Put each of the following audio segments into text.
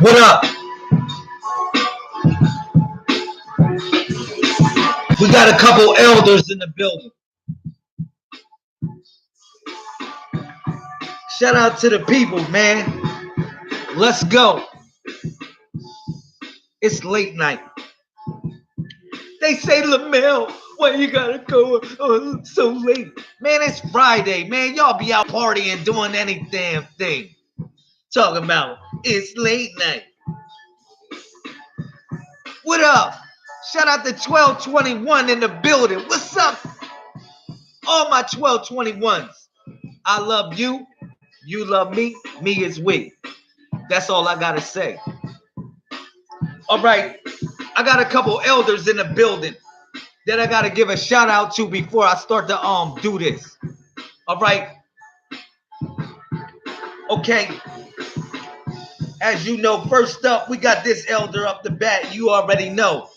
What up? We got a couple elders in the building. Shout out to the people, man. Let's go. It's late night. They say, LaMel, why you gotta go so late? Man, it's Friday, man. Y'all be out partying, doing any damn thing. Talking about it's late night. What up? Shout out to 1221 in the building. What's up? All my 1221s. I love you. You love me. Me is we. That's all I gotta say. All right. I got a couple elders in the building that I gotta give a shout out to before I start to do this. All right. Okay. As you know, first up, we got this elder up the bat. You already know.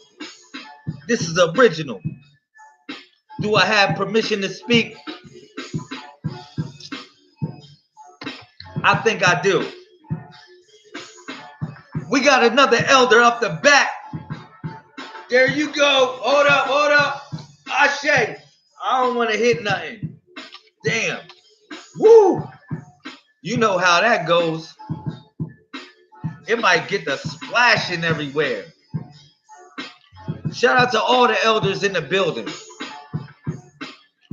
This is original. Do I have permission to speak? I think I do. We got another elder up the bat. There you go. Hold up, hold up. Ashe. I don't want to hit nothing. Damn. Woo. You know how that goes. It might get the splashing everywhere. Shout out to all the elders in the building.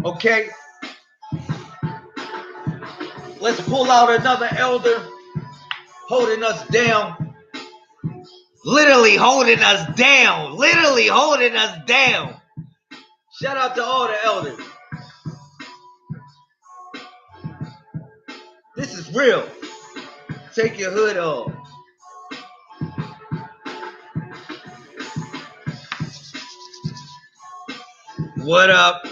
Okay. Let's pull out another elder holding us down. Literally holding us down. Literally holding us down. Shout out to all the elders. This is real. Take your hood off. What up?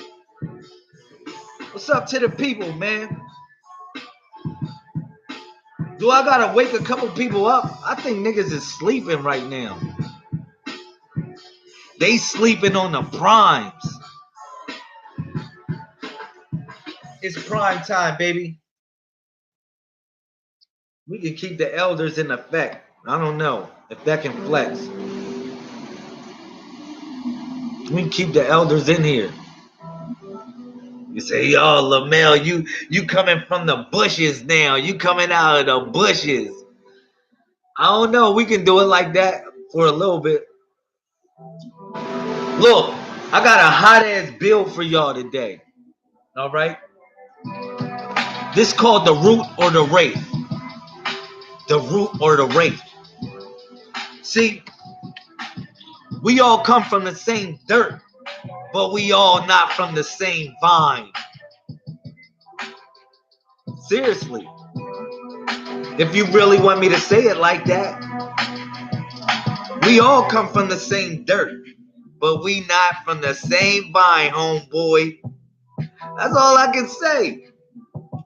What's up to the people, man? Do I gotta wake a couple people up? I think niggas is sleeping right now. They sleeping on the primes. It's prime time, baby. We can keep the elders in effect. I don't know if that can flex. We can keep the elders in here. You say, yo, LaMel, you coming from the bushes now. You coming out of the bushes. I don't know. We can do it like that for a little bit. Look, I got a hot-ass build for y'all today. All right? This is called the root or the wraith. The root or the wraith. See, we all come from the same dirt, but we all not from the same vine. Seriously. If you really want me to say it like that, we all come from the same dirt, but we not from the same vine, homeboy. That's all I can say.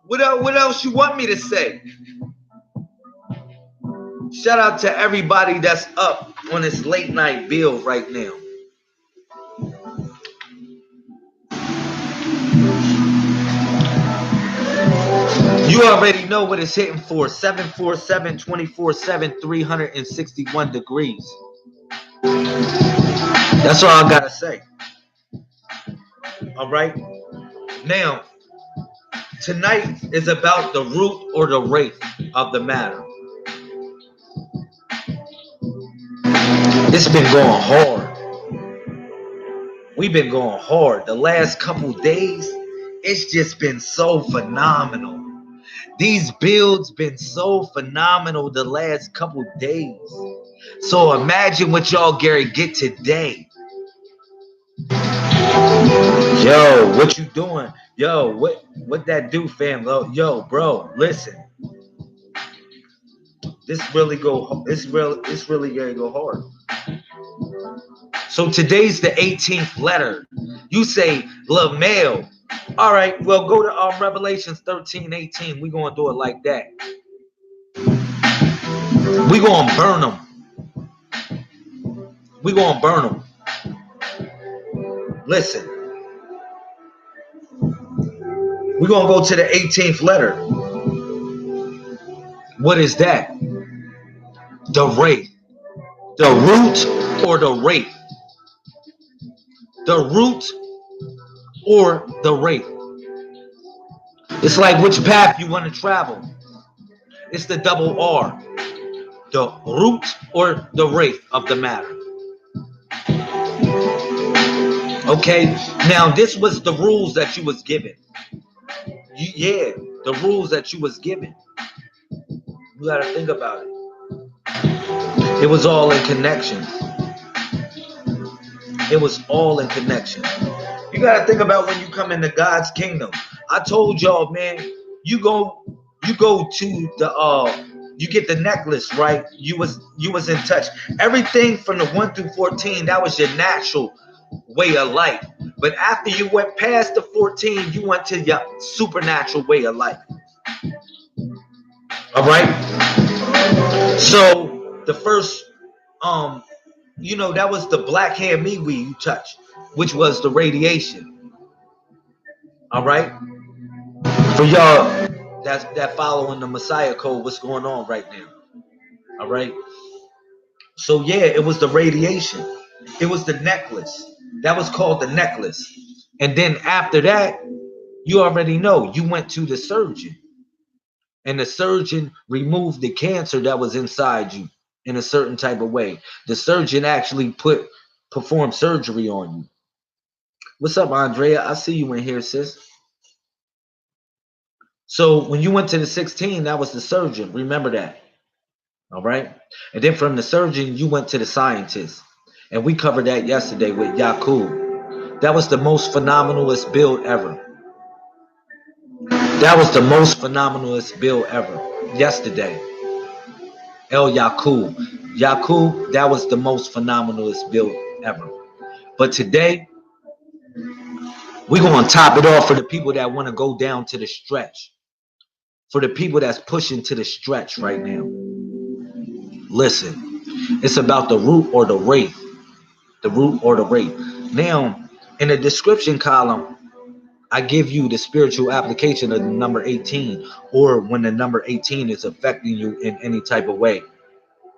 What else you want me to say? Shout out to everybody that's up on this late night build right now. You already know what it's hitting for. 747, 24/7, 361 degrees. That's all I gotta say. All right. Now, tonight is about the root or the wraith of the matter. It's been going hard. We've been going hard. The last couple days, it's just been so phenomenal. These builds been so phenomenal the last couple days. So imagine what y'all get today. Yo, what you doing? Yo, what that do, fam? Yo, bro, listen. It's really gonna go hard. So today's the 18th letter. You say, LaMel. All right, well, go to Revelations 13:18. We're going to do it like that. We're going to burn them. We're going to burn them. Listen. We're going to go to the 18th letter. What is that? The Wraith. The root or the Wraith. The root or the Wraith. It's like which path you want to travel. It's the double R. The root or the Wraith of the matter. Okay, now this was the rules that you was given. Yeah, the rules that you was given. You gotta think about it. It was all in connection. It was all in connection. You gotta think about when you come into God's kingdom. I told y'all, man, you go to the you get the necklace, right? You was in touch. Everything from the 1 through 14, that was your natural way of life. But after you went past the 14, you went to your supernatural way of life. All right. So the first, that was the black hand me we you touched, which was the radiation. All right. For y'all that following the Messiah code, what's going on right now? All right. So yeah, it was the radiation. It was the necklace. That was called the necklace. And then after that, you already know, you went to the surgeon. And the surgeon removed the cancer that was inside you in a certain type of way. The surgeon actually performed surgery on you. What's up, Andrea? I see you in here, sis. So when you went to the 16, that was the surgeon. Remember that. All right. And then from the surgeon, you went to the scientist. And we covered that yesterday with Yakub. That was the most phenomenalist build ever. That was the most phenomenalist build ever. Yesterday. El Yakub. Yakub, that was the most phenomenalist build ever. But today, we're going to top it off for the people that want to go down to the stretch. For the people that's pushing to the stretch right now. Listen, it's about the root or the Wraith. The root or the Wraith. Now, in the description column, I give you the spiritual application of the number 18, or when the number 18 is affecting you in any type of way.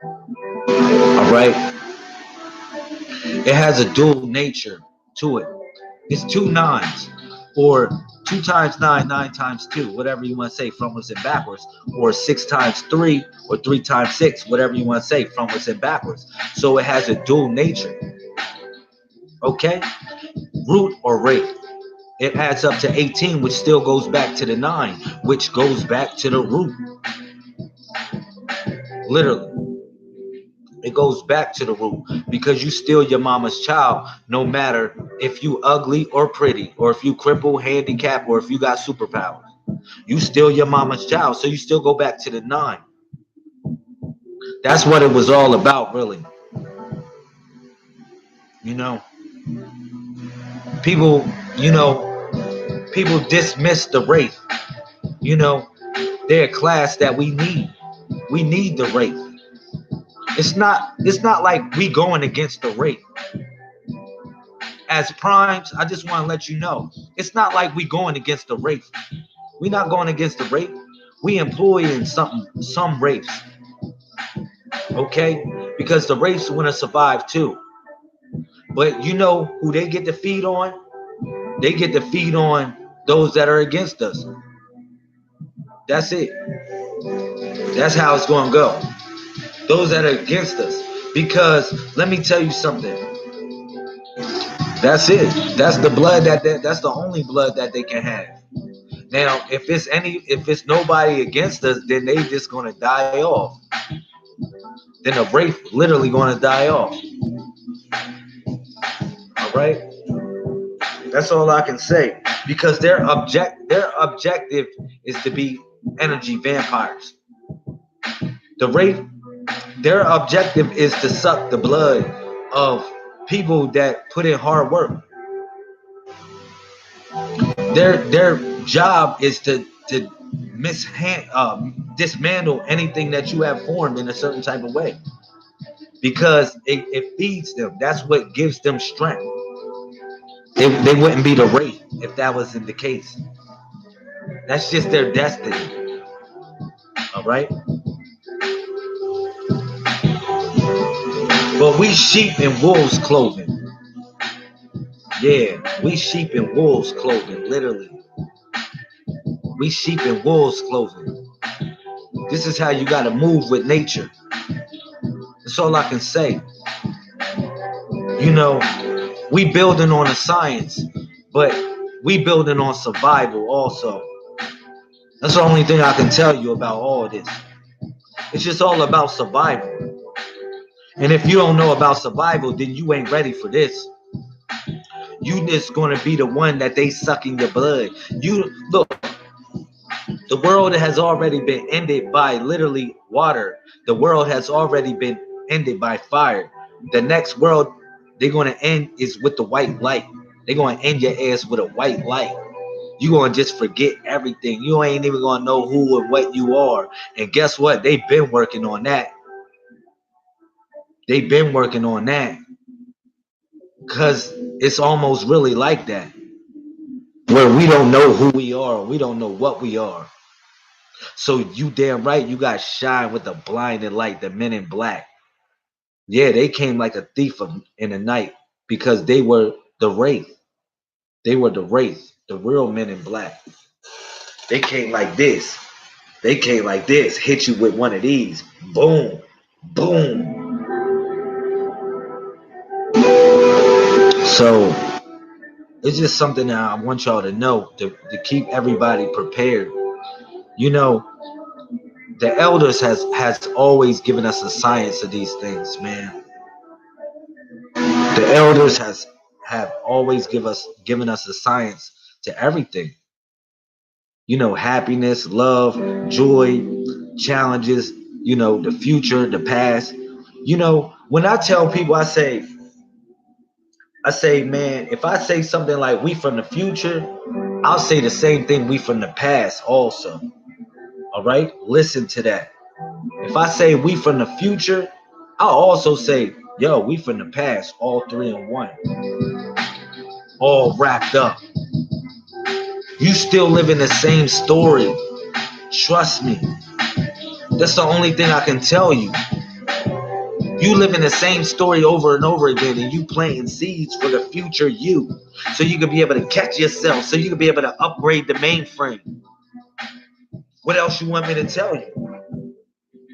All right? It has a dual nature to it. It's 2 nines, or 2 times 9, 9 times 2, whatever you want to say, frontwards and backwards, or 6 times 3, or 3 times 6, whatever you want to say, frontwards and backwards. So it has a dual nature. Okay? Root or Wraith. It adds up to 18, which still goes back to the 9, which goes back to the root. Literally. It goes back to the root because you still your mama's child, no matter if you ugly or pretty, or if you crippled, handicapped, or if you got superpowers. You still your mama's child, so you still go back to the 9. That's what it was all about, really. People, people dismiss the Wraith. They're a class that we need. We need the Wraith. It's not like we going against the Wraith. As primes, I just want to let you know, it's not like we going against the Wraith. We're not going against the Wraith. We employing some Wraiths. Okay? Because the Wraiths want to survive too. But you know who they get to feed on? They get to feed on those that are against us. That's it. That's how it's going to go. Those that are against us. Because let me tell you something. That's it. That's the blood that's the only blood that they can have. Now, if it's nobody against us, then they just gonna die off. Then the Wraith literally gonna die off. All right. That's all I can say. Because their objective is to be energy vampires. The Wraith, their objective is to suck the blood of people that put in hard work. Their job is to dismantle anything that you have formed in a certain type of way, because it feeds them. That's what gives them strength. They wouldn't be the Wraith if that wasn't the case. That's just their destiny. All right. But we sheep in wolves' clothing. Yeah, we sheep in wolves' clothing, literally. We sheep in wolves' clothing. This is how you gotta move with nature. That's all I can say. You know, we building on a science, but we building on survival also. That's the only thing I can tell you about all of this. It's just all about survival. And if you don't know about survival, then you ain't ready for this. You just gonna be the one that they sucking your blood. You look, the world has already been ended by literally water. The world has already been ended by fire. The next world they're gonna end is with the white light. They're gonna end your ass with a white light. You gonna just forget everything. You ain't even gonna know who and what you are. And guess what? They've been working on that. They've been working on that. Because it's almost really like that. Where we don't know who we are. We don't know what we are. So you damn right you got shine with the blinding light, the men in black. Yeah, they came like a thief in the night because they were the Wraith. They were the Wraith, the real men in black. They came like this. They came like this, hit you with one of these. Boom, boom. So it's just something that I want y'all to know to keep everybody prepared. You know, the elders has always given us a science of these things, man. The elders have always given us a science to everything. You know, happiness, love, joy, challenges, you know, the future, the past. You know, when I tell people, I say, man, if I say something like we from the future, I'll say the same thing, we from the past also. All right? Listen to that. If I say we from the future, I'll also say, yo, we from the past, all three in one. All wrapped up. You still live in the same story. Trust me. That's the only thing I can tell you. You live in the same story over and over again, and you planting seeds for the future you. So you can be able to catch yourself, so you can be able to upgrade the mainframe. What else you want me to tell you?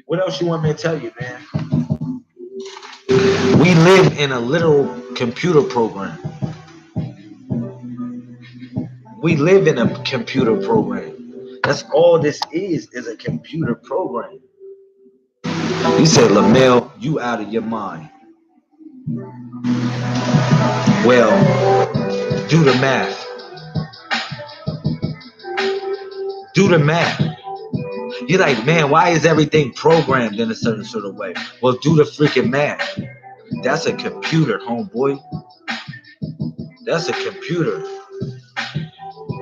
What else you want me to tell you, man? We live in a literal computer program. We live in a computer program. That's all this is a computer program. You say, Lamel, you out of your mind. Well, do the math. Do the math. You're like, man, why is everything programmed in a certain sort of way? Well, do the freaking math. That's a computer, homeboy. That's a computer.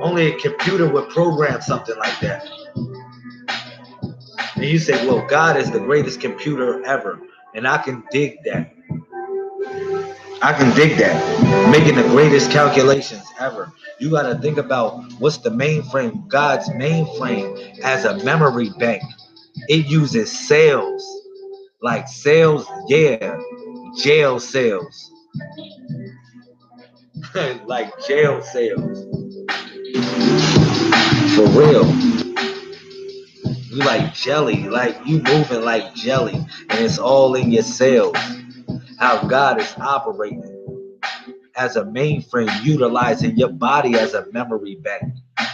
Only a computer would program something like that. And you say, well, God is the greatest computer ever. And I can dig that. I can dig that. Making the greatest calculations ever. You got to think about what's the mainframe. God's mainframe as a memory bank. It uses cells. Like cells, yeah. Jail cells. Like jail cells. For real. You like jelly. Like you moving like jelly. And it's all in your cells. How God is operating as a mainframe, utilizing your body as a memory bank.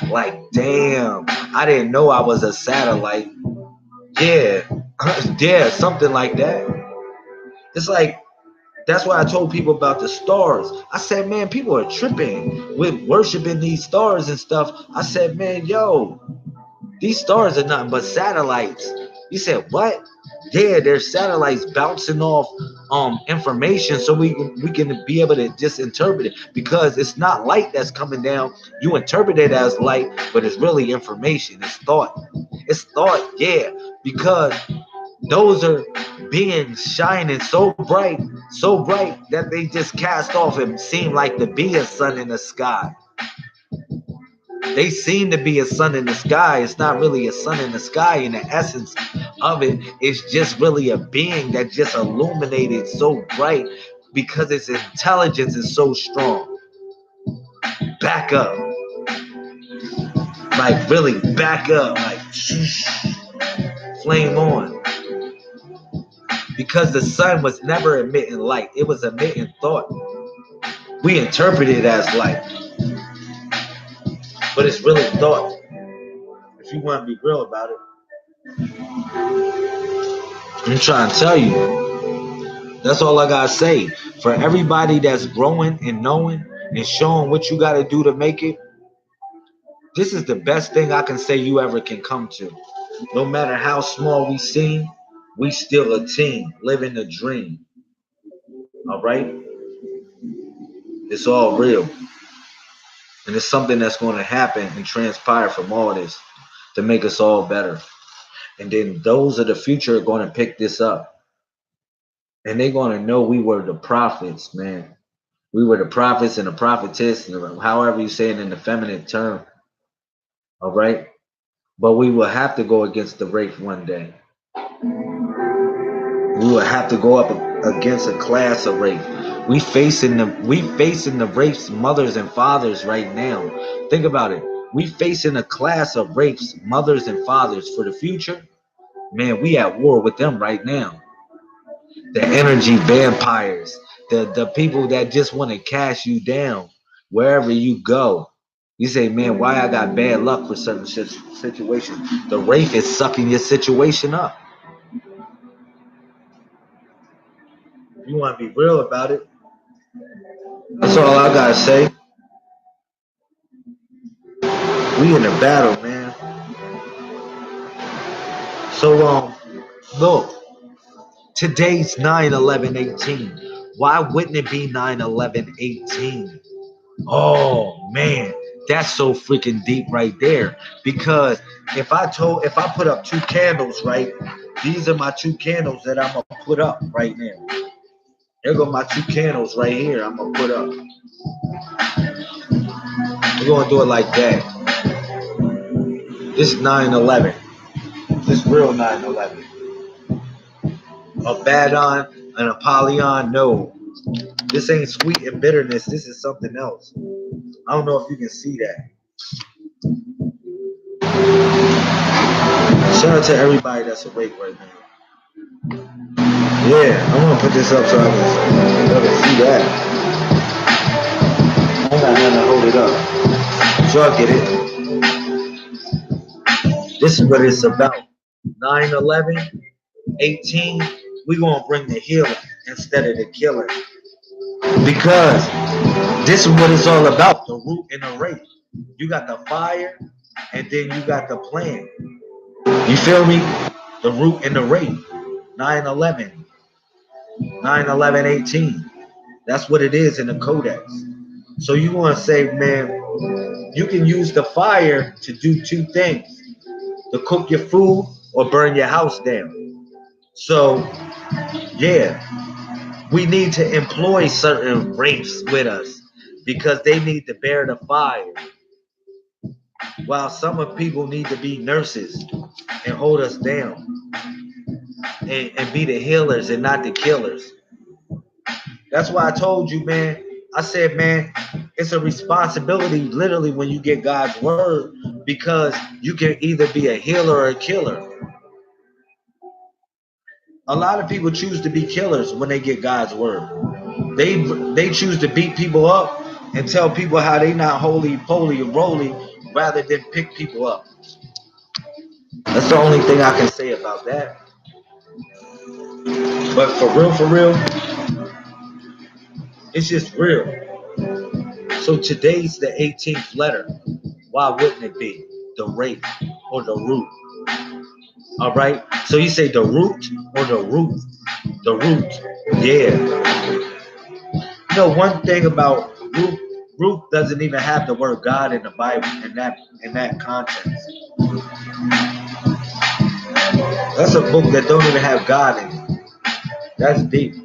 Like, damn, I didn't know I was a satellite. Yeah, yeah, something like that. It's like, that's why I told people about the stars. I said, man, people are tripping with worshiping these stars and stuff. I said, man, yo, these stars are nothing but satellites. He said, what? Yeah, there's satellites bouncing off information so we can be able to just interpret it, because it's not light that's coming down. You interpret it as light, but it's really information. It's thought. It's thought, yeah, because those are beings shining so bright that they just cast off and seem like to be a sun in the sky. They seem to be a sun in the sky. It's not really a sun in the sky. In the essence of it, it's just really a being that just illuminated so bright because its intelligence is so strong. Back up. Like really back up. Like flame on. Because the sun was never emitting light. It was emitting thought. We interpret it as light. But it's really thought. If you want to be real about it. I'm trying to tell you. That's all I gotta say. For everybody that's growing and knowing and showing what you gotta do to make it, this is the best thing I can say you ever can come to. No matter how small we seem, we still a team, living a dream. All right? It's all real. And it's something that's going to happen and transpire from all this to make us all better. And then those of the future are going to pick this up. And they're going to know we were the prophets, man. We were the prophets and the prophetess, however you say it in the feminine term. All right? But we will have to go against the Wraith one day. We will have to go up against a class of Wraith. We facing the Wraith's mothers and fathers right now. Think about it. We facing a class of Wraith's mothers and fathers for the future. Man, we at war with them right now. The energy vampires, the people that just want to cash you down wherever you go. You say, man, why I got bad luck for certain situations? The Wraith is sucking your situation up. You want to be real about it? That's all I gotta say. We in a battle, man. So look, today's 9/11/18. Why wouldn't it be 9/11/18? Oh man, that's so freaking deep right there. Because if I put up two candles, right? These are my two candles that I'm gonna put up right now. There go my two candles right here. I'm gonna put up. We're gonna do it like that. This is 9/11. This real 9/11. Abaddon, an Apollyon, no. This ain't sweet and bitterness. This is something else. I don't know if you can see that. Shout out to everybody that's awake right now. Yeah, I'm gonna put this up so I can see that. I ain't got nothing to hold it up. So I'll get it. This is what it's about. 9/11/18. We gonna bring the healing instead of the killing. Because this is what it's all about. The root and the Wraith. You got the fire, and then you got the plan. You feel me? The root and the Wraith. 9/11. 9/11/18. That's what it is in the codex. So you want to say, man, you can use the fire to do two things: to cook your food or burn your house down. So, yeah, we need to employ certain Wraiths with us because they need to bear the fire. While some of people need to be nurses and hold us down and be the healers and not the killers. That's why I told you, man. I said, man, it's a responsibility literally when you get God's word, because you can either be a healer or a killer. A lot of people choose to be killers when they get God's word. They choose to beat people up and tell people how they not holy, poly, and roly rather than pick people up. That's the only thing I can say about that. But for real, it's just real. So today's the 18th letter. Why wouldn't it be the Wraith or the root? All right. So you say the root or the root? The root. Yeah. You know, one thing about root doesn't even have the word God in the Bible in that context. That's a book that don't even have God in it. That's deep.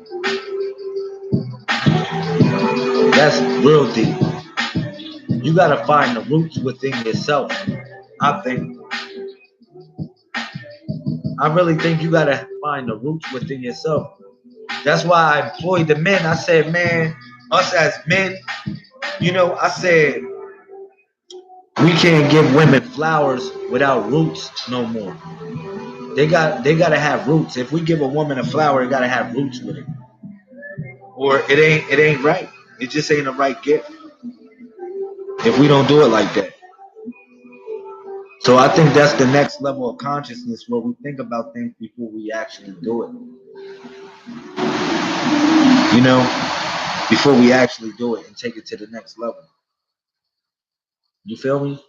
That's real deep. You got to find the roots within yourself. I really think you got to find the roots within yourself. That's why I employed the men. I said, man, us as men, I said, we can't give women flowers without roots no more. They got to have roots. If we give a woman a flower, it got to have roots with it. Or it ain't right. It just ain't a right gift if we don't do it like that. So I think that's the next level of consciousness, where we think about things before we actually do it. Before we actually do it and take it to the next level. You feel me?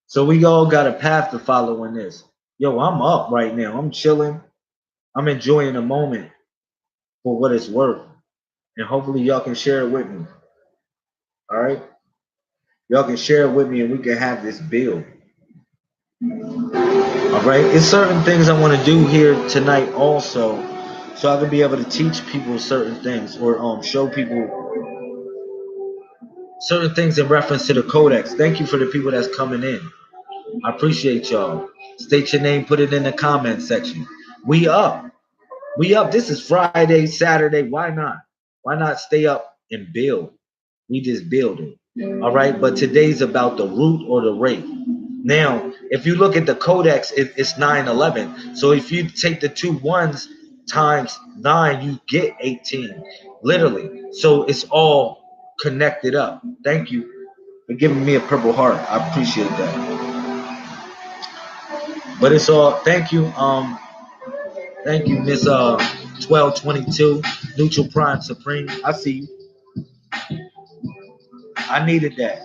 So we all got a path to follow in this. Yo, I'm up right now. I'm chilling. I'm enjoying the moment for what it's worth. And hopefully y'all can share it with me. All right? Y'all can share it with me and we can have this build. All right? It's certain things I want to do here tonight also, so I can be able to teach people certain things, or show people certain things in reference to the codex. Thank you for the people that's coming in. I appreciate y'all. State your name, put it in the comment section. We up. This is Friday, Saturday. Why not? Why not stay up and build? We just building. All right. But today's about the root or the Wraith. Now, if you look at the codex, it's 911. So if you take the 2 ones times 9, you get 18. Literally. So it's all connected up. Thank you for giving me a purple heart. I appreciate that. But it's all, thank you, Miss 1222, Neutral Prime Supreme. I see you. I needed that.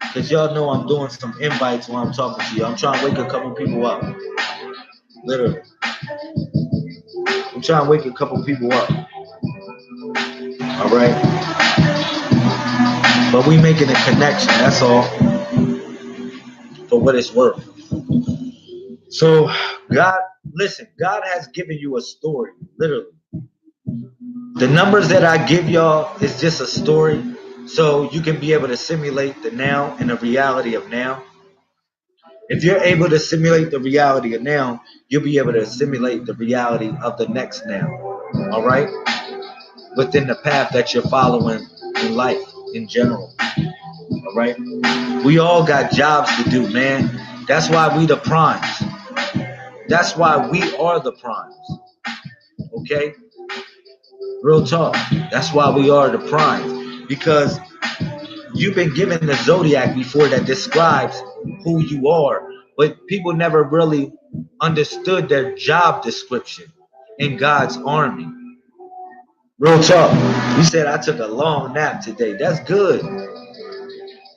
Because y'all know I'm doing some invites while I'm talking to you. I'm trying to wake a couple people up. Literally. I'm trying to wake a couple people up. All right? But we making a connection, that's all. For what it's worth. So, God has given you a story, literally. The numbers that I give y'all is just a story, so you can be able to simulate the now and the reality of now. If you're able to simulate the reality of now, you'll be able to simulate the reality of the next now. All right? Within the path that you're following in life in general. All right? We all got jobs to do, man. That's why we the primes. That's why we are the primes. Okay? Real talk. That's why we are the primes. Because you've been given the zodiac before that describes who you are, but people never really understood their job description in God's army. Real talk. You said I took a long nap today. That's good.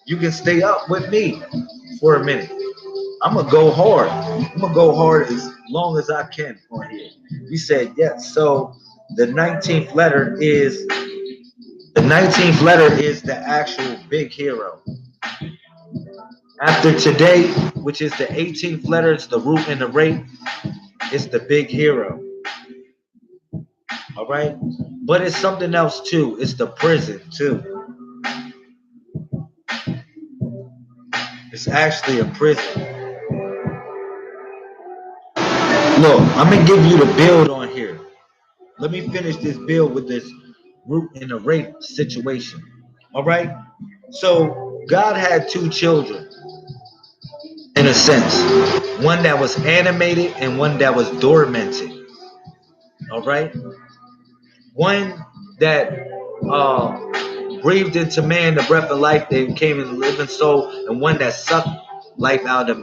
You can stay up with me for a minute. I'm going to go hard. I'm going to go hard as long as I can on here. You said yes. So the 19th letter is the actual big hero. After today, which is the 18th letter, it's the root and the Wraith, it's the big hero. All right? But it's something else too. It's the prison too. It's actually a prison. Look, I'm going to give you the build on here. Let me finish this build with this root and the Wraith situation. All right? So God had 2 children, in a sense. One that was animated and one that was dormanted. All right? One that breathed into man the breath of life that became a living soul, and one that sucked life out of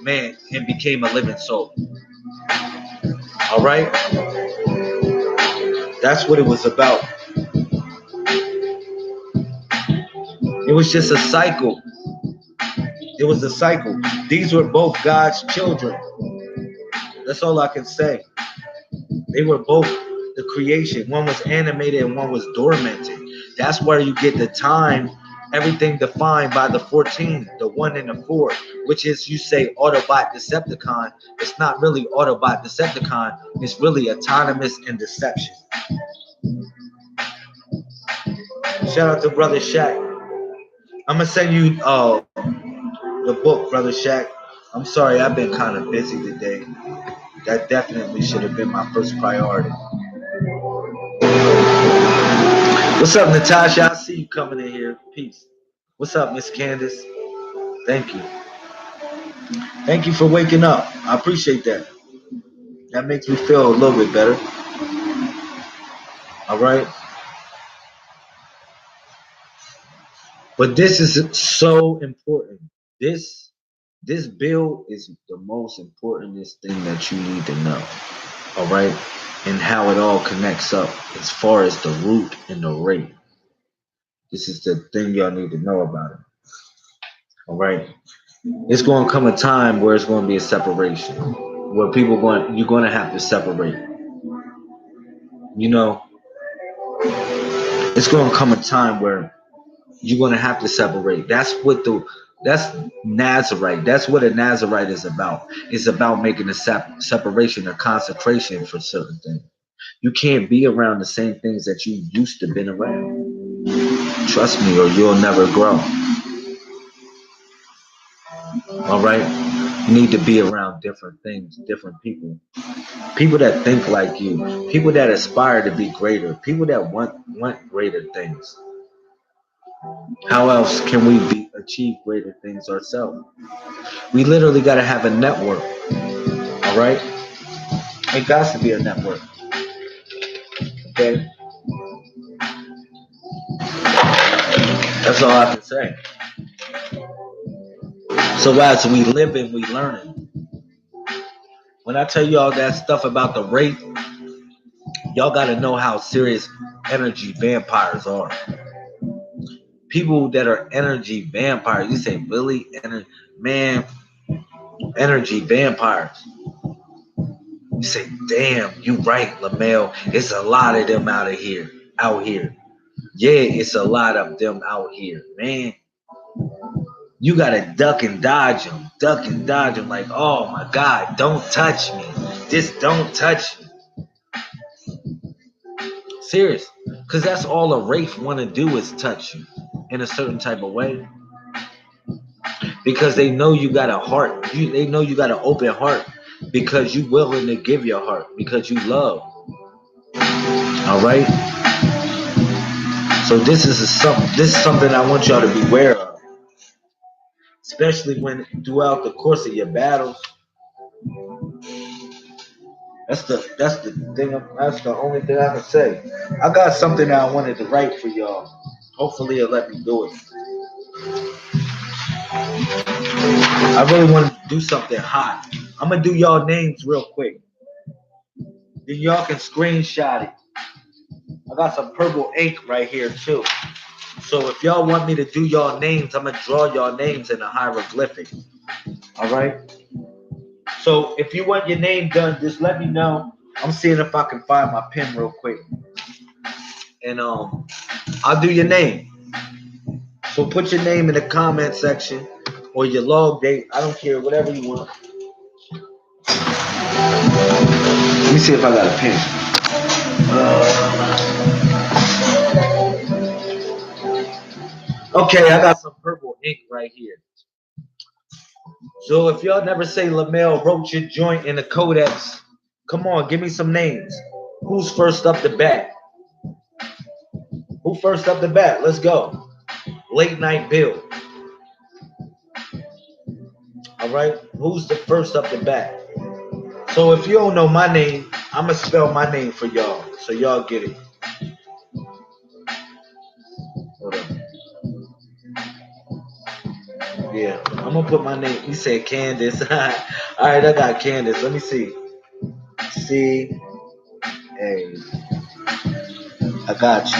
man and became a living soul. All right? That's what it was about. It was just a cycle. It was a cycle. These were both God's children. That's all I can say. They were both the creation. One was animated and one was dormanted. That's where you get the time, everything defined by the 14, the 1 and the 4, which is, you say, Autobot Decepticon. It's not really Autobot Decepticon. It's really autonomous and deception. Shout out to Brother Shaq. I'm gonna send you the book, Brother Shaq. I'm sorry, I've been kind of busy today. That definitely should have been my first priority. What's up, Natasha? I see you coming in here. Peace. What's up, Miss Candace? Thank you. Thank you for waking up. I appreciate that. That makes me feel a little bit better. All right. But this is so important. This bill is the most importantest thing that you need to know. All right. And how it all connects up as far as the root and the rate. This is the thing y'all need to know about it. All right. It's going to come a time where it's going to be a separation, where you're going to have to separate. You know, it's going to come a time where you're going to have to separate. That's Nazarite. That's what a Nazarite is about. It's about making a separation, a concentration for certain things. You can't be around the same things that you used to been around. Trust me, or you'll never grow. All right? You need to be around different things, different people. People that think like you. People that aspire to be greater. People that want greater things. How else can we achieve greater things ourselves? We literally got to have a network. All right? It got to be a network. Okay? That's all I can say. So as we living, we learning. When I tell y'all that stuff about the Wraith, y'all got to know how serious energy vampires are. People that are energy vampires, you say, really? Man, energy vampires. You say, damn, you right, LaMel. It's a lot of them out here. Yeah, it's a lot of them out here, man. You gotta duck and dodge them. Like, oh my God, don't touch me. Just don't touch me. Serious. Because that's all a Wraith want to do is touch you in a certain type of way. Because they know you got a heart. They know you got an open heart. Because you willing to give your heart. Because you love. All right? So this is something I want y'all to be aware of. Especially when throughout the course of your battles. That's the thing. That's the only thing I can say. I got something that I wanted to write for y'all. Hopefully it'll let me do it. I really want to do something hot. I'm gonna do y'all names real quick. Then y'all can screenshot it. I got some purple ink right here too. So if y'all want me to do y'all names, I'm gonna draw y'all names in a hieroglyphic. All right. So if you want your name done, just let me know. I'm seeing if I can find my pen real quick. And I'll do your name. So put your name in the comment section or your log date. I don't care, whatever you want. Let me see if I got a pen. Okay, I got some purple ink right here. So if y'all never say LaMel wrote your joint in the codex, come on, give me some names. Who's first up the bat? Who first up the bat? Let's go. Late Night Bill. All right. Who's the first up the bat? So if you don't know my name, I'm going to spell my name for y'all so y'all get it. Hold on. Yeah, I'm going to put my name. You said Candace. All right, I got Candace. Let me see. C-A. I got you.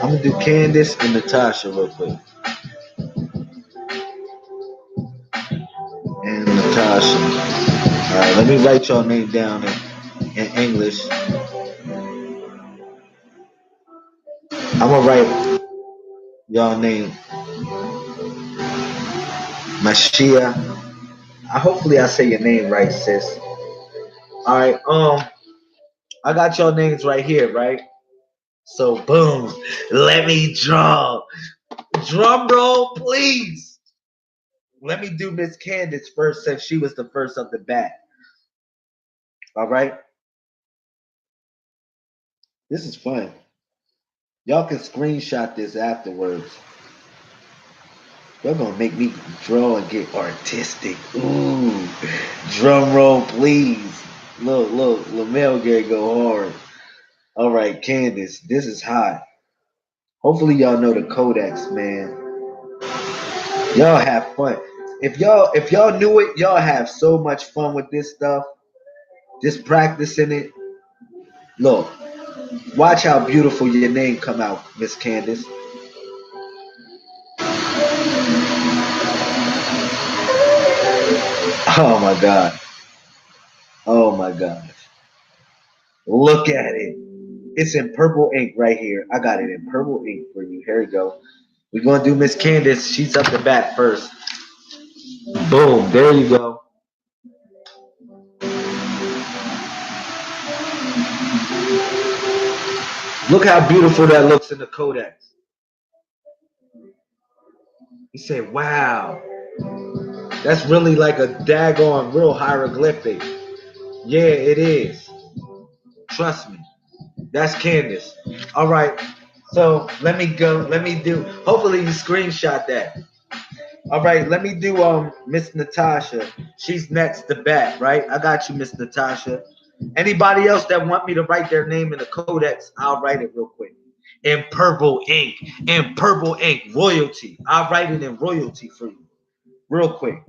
I'm going to do Candace and Natasha real quick. And Natasha. All right, let me write y'all name down in English. I'm going to write y'all name. Mashia. Hopefully I say your name right, sis. All right, I got y'all names right here, right? So boom, let me draw drum roll, please. Let me do Miss Candace first since she was the first of the bat. All right. This is fun. Y'all can screenshot this afterwards. Y'all gonna make me draw and get artistic. Ooh, drum roll, please. Look, Lamel Gary go hard. All right, Candace, this is hot. Hopefully y'all know the codex, man. Y'all have fun. If y'all knew it, y'all have so much fun with this stuff. Just practicing it. Look, watch how beautiful your name come out, Miss Candace. Oh my God. Oh my gosh. Look at it. It's in purple ink right here. I got it in purple ink for you. Here we go. We're going to do Miss Candace. She's up the bat first. Boom. There you go. Look how beautiful that looks in the codex. You say, wow. That's really like a daggone real hieroglyphic. Yeah, it is. Trust me. That's Candace. All right. So let me go. Let me do. Hopefully you screenshot that. All right. Let me do Miss Natasha. She's next to bat, right? I got you, Miss Natasha. Anybody else that want me to write their name in the codex, I'll write it real quick. In purple ink. In purple ink. Royalty. I'll write it in royalty for you. Real quick.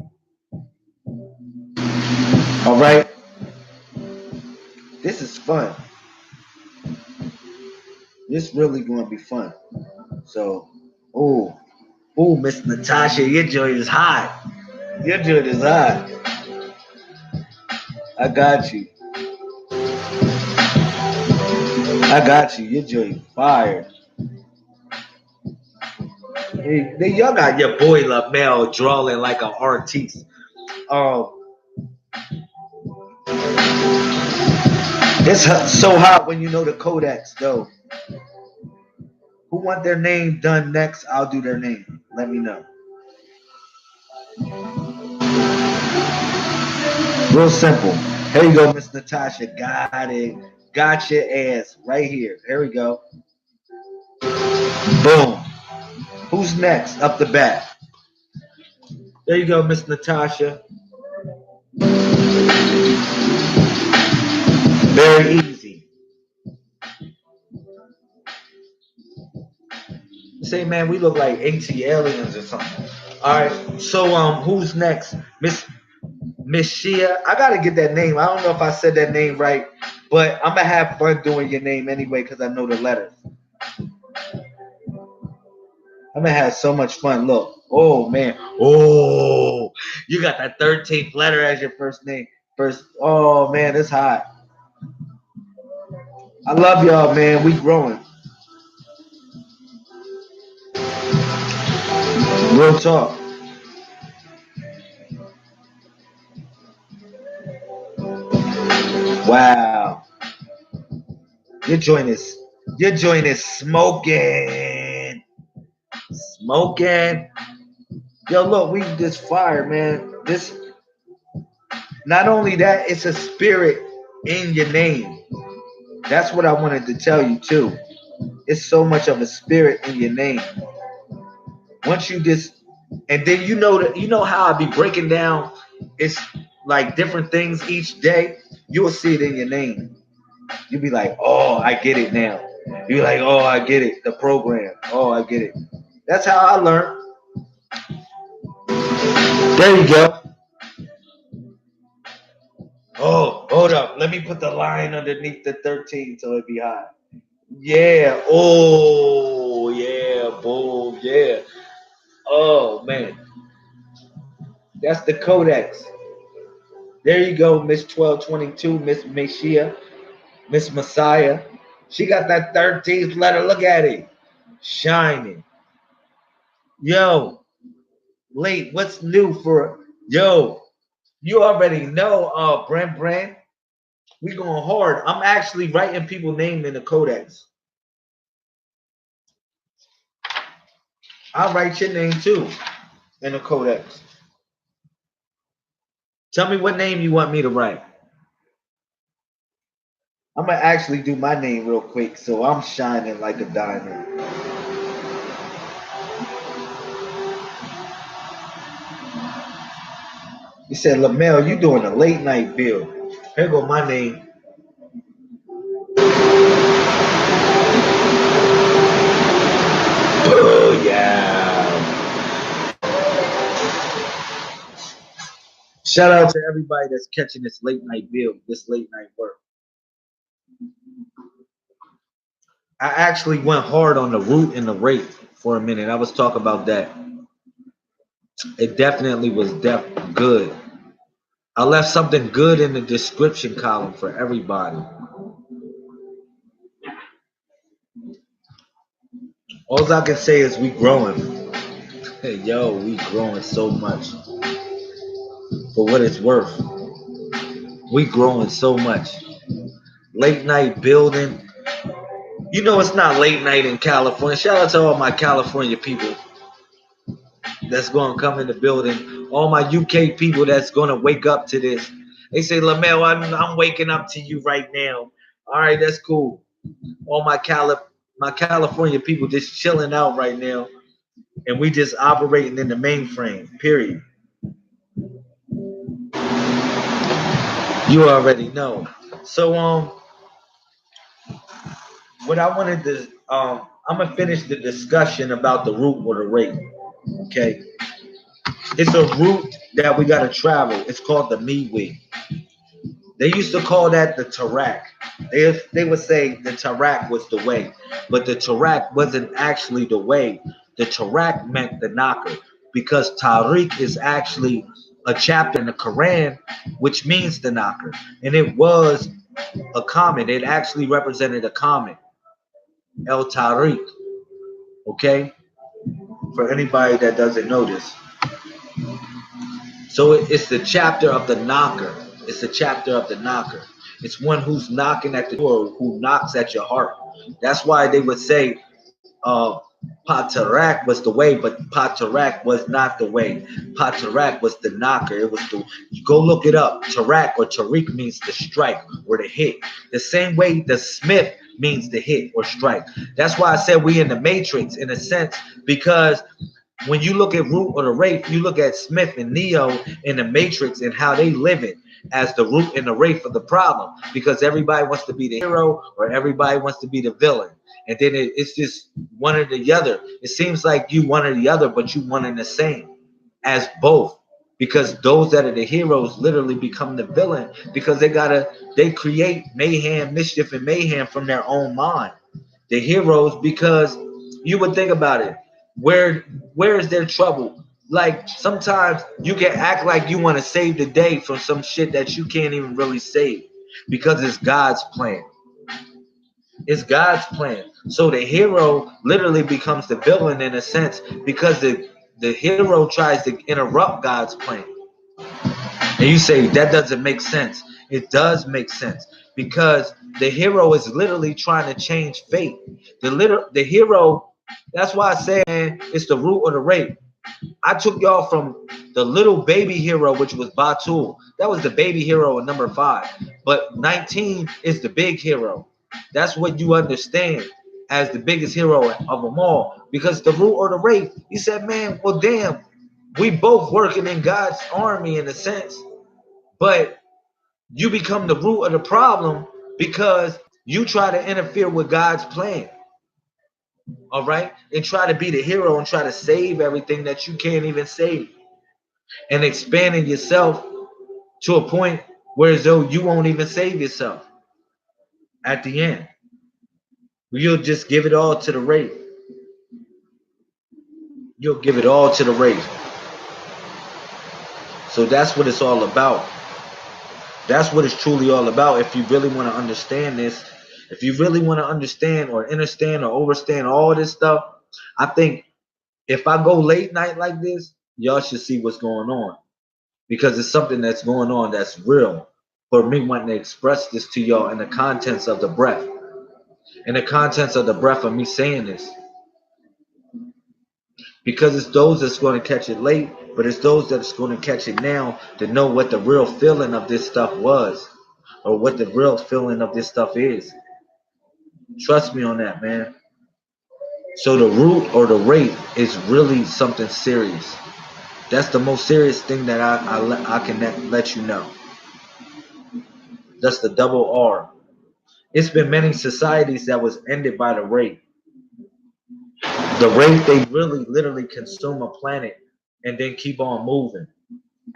All right. This is fun. This really going to be fun. So, Miss Natasha, your joint is hot. Your joint is hot. I got you. I got you. Your joint fire. Hey, y'all got your boy LaMel drawing like an artiste. It's so hot when you know the codex, though. Who want their name done next? I'll do their name. Let me know. Real simple. Here you go, Miss Natasha. Got it. Got your ass right here. Here we go. Boom. Who's next up the bat? There you go, Miss Natasha. Very easy. Say, man, we look like ancient aliens or something. All right. So, who's next? Miss Shia. I gotta get that name. I don't know if I said that name right, but I'm gonna have fun doing your name anyway because I know the letters. I'm gonna have so much fun. Look. Oh man. Oh, you got that 13th letter as your first name. First. Oh man, it's hot. I love y'all, man. We growing. Real talk. Wow. Your joint is smoking. Smoking. Yo, look, we just fire, man. This not only that, it's a spirit in your name. That's what I wanted to tell you too. It's so much of a spirit in your name. Once you just and then you know how I be breaking down it's like different things each day. You'll see it in your name. You'll be like, oh, I get it now. You're like, oh, I get it. The program. Oh, I get it. That's how I learned. There you go. Oh, hold up. Let me put the line underneath the 13 so it be high. Yeah. Oh, yeah. Boom. Yeah. Oh, man. That's the codex. There you go, Miss 1222, Miss Messiah, Miss Messiah. She got that 13th letter. Look at it. Shining. Yo, late. What's new for yo? You already know, Brent. We going hard. I'm actually writing people's name in the codex. I'll write your name too in the codex. Tell me what name you want me to write. I'm gonna actually do my name real quick so I'm shining like a diamond. He said, Lamel, you doing a late night build. Here go my name. Oh yeah. Shout out to everybody that's catching this late night build, this late night work. I actually went hard on the root and the Wraith for a minute. I was talking about that. It definitely was good. I left something good in the description column for everybody. All I can say is we growing. Hey, yo, we growing so much. For what it's worth. We growing so much. Late night building. You know it's not late night in California. Shout out to all my California people that's going to come in the building. All my UK people that's going to wake up to this. They say, Lamel, I'm waking up to you right now. All right, that's cool. All my California people just chilling out right now. And we just operating in the mainframe, period. You already know. So what I wanted to I'm gonna finish the discussion about the root or the Wraith. Okay. It's a route that we gotta travel. It's called the Miwi. They used to call that the Tarak. They would say the Tarak was the way, but the Tarak wasn't actually the way. The Tarak meant the knocker because Tariq is actually a chapter in the Quran, which means the knocker, and it was a comet. It actually represented a comet, El Tariq. Okay, for anybody that doesn't know this. So it's the chapter of the knocker. It's the chapter of the knocker. It's one who's knocking at the door, who knocks at your heart. That's why they would say Patarak was the way, but Patarak was not the way. Patarak was the knocker. It was the, you go look it up. Tarak or Tariq means the strike or the hit. The same way the Smith means the hit or strike. That's why I said we in the Matrix in a sense, because when you look at Root or the Wraith, you look at Smith and Neo in the Matrix and how they live it as the Root and the Wraith of the problem, because everybody wants to be the hero or everybody wants to be the villain. And then it's just one or the other. It seems like you one or the other, but you one and the same as both. Because those that are the heroes literally become the villain because they create mayhem, mischief, and mayhem from their own mind. The heroes, because you would think about it. Where is their trouble? Like sometimes you can act like you want to save the day from some shit that you can't even really save because it's God's plan. It's God's plan. So the hero literally becomes the villain in a sense because the hero tries to interrupt God's plan. And you say that doesn't make sense. It does make sense because the hero is literally trying to change fate. The hero, that's why I say, man, it's the root or the Wraith. I took y'all from the little baby hero, which was Batul. That was the baby hero in number 5. But 19 is the big hero. That's what you understand as the biggest hero of them all. Because the root or the Wraith, he said, man, well, damn, we both working in God's army in a sense. But you become the root of the problem because you try to interfere with God's plan. All right? And try to be the hero and try to save everything that you can't even save. And expanding yourself to a point where as though you won't even save yourself at the end. You'll just give it all to the Wraith. You'll give it all to the Wraith. So that's what it's all about. That's what it's truly all about. If you really want to understand this, if you really want to understand or understand or overstand all this stuff, I think if I go late night like this, y'all should see what's going on. Because it's something that's going on that's real. For me wanting to express this to y'all in the contents of the breath. In the contents of the breath of me saying this. because it's those that's going to catch it late, but it's those that's going to catch it now to know what the real feeling of this stuff was, or what the real feeling of this stuff is. Trust me on that, man. So the root or the wraith is really something serious. That's the most serious thing that I can let you know. That's the double R. It's been many societies that was ended by the wraith. The wraith, they really literally consume a planet and then keep on moving.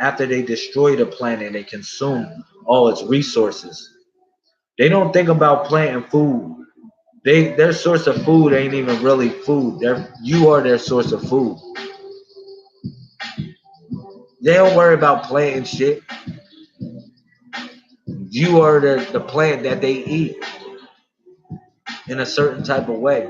After they destroy the planet, they consume all its resources. They don't think about planting food. Their source of food ain't even really food. You are their source of food. They don't worry about planting shit. You are the plant that they eat in a certain type of way.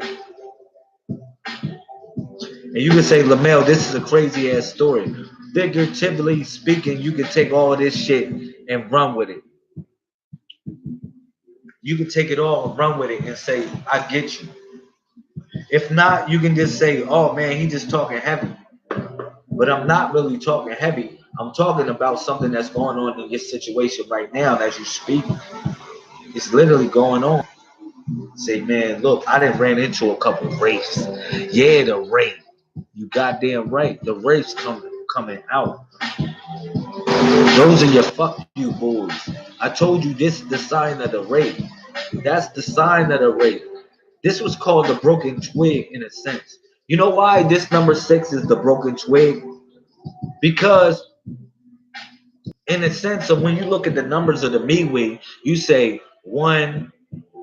And you can say, Lamel, this is a crazy ass story. Figuratively speaking, you can take all this shit and run with it. You can take it all and run with it and say, I get you. If not, you can just say, oh man, he just talking heavy. But I'm not really talking heavy. I'm talking about something that's going on in your situation right now as you speak. It's literally going on. Say, man, look, I done ran into a couple wraiths. Yeah, the wraith. You goddamn right. The wraiths coming out. Those are your fuck you boys. I told you this is the sign of the wraith. That's the sign of the wraith. This was called the broken twig in a sense. You know why this number 6 is the broken twig? Because in a sense of when you look at the numbers of the Miwi, you say 1,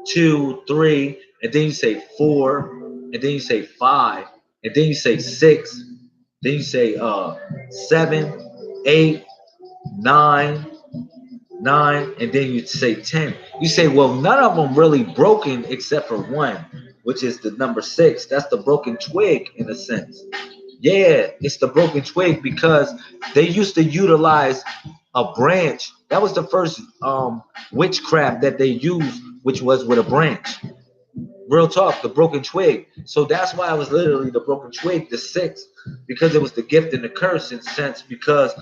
2, 3, and then you say 4, and then you say 5, and then you say 6, then you say 7, 8, 9, 9, and then you say 10. You say, well, none of them really broken except for one, which is the number 6. That's the broken twig in a sense. Yeah, it's the broken twig because they used to utilize a branch. That was the first witchcraft that they used, which was with a branch. Real talk, the broken twig. So that's why it was literally the broken twig, the 6, because it was the gift and the curse in a sense, because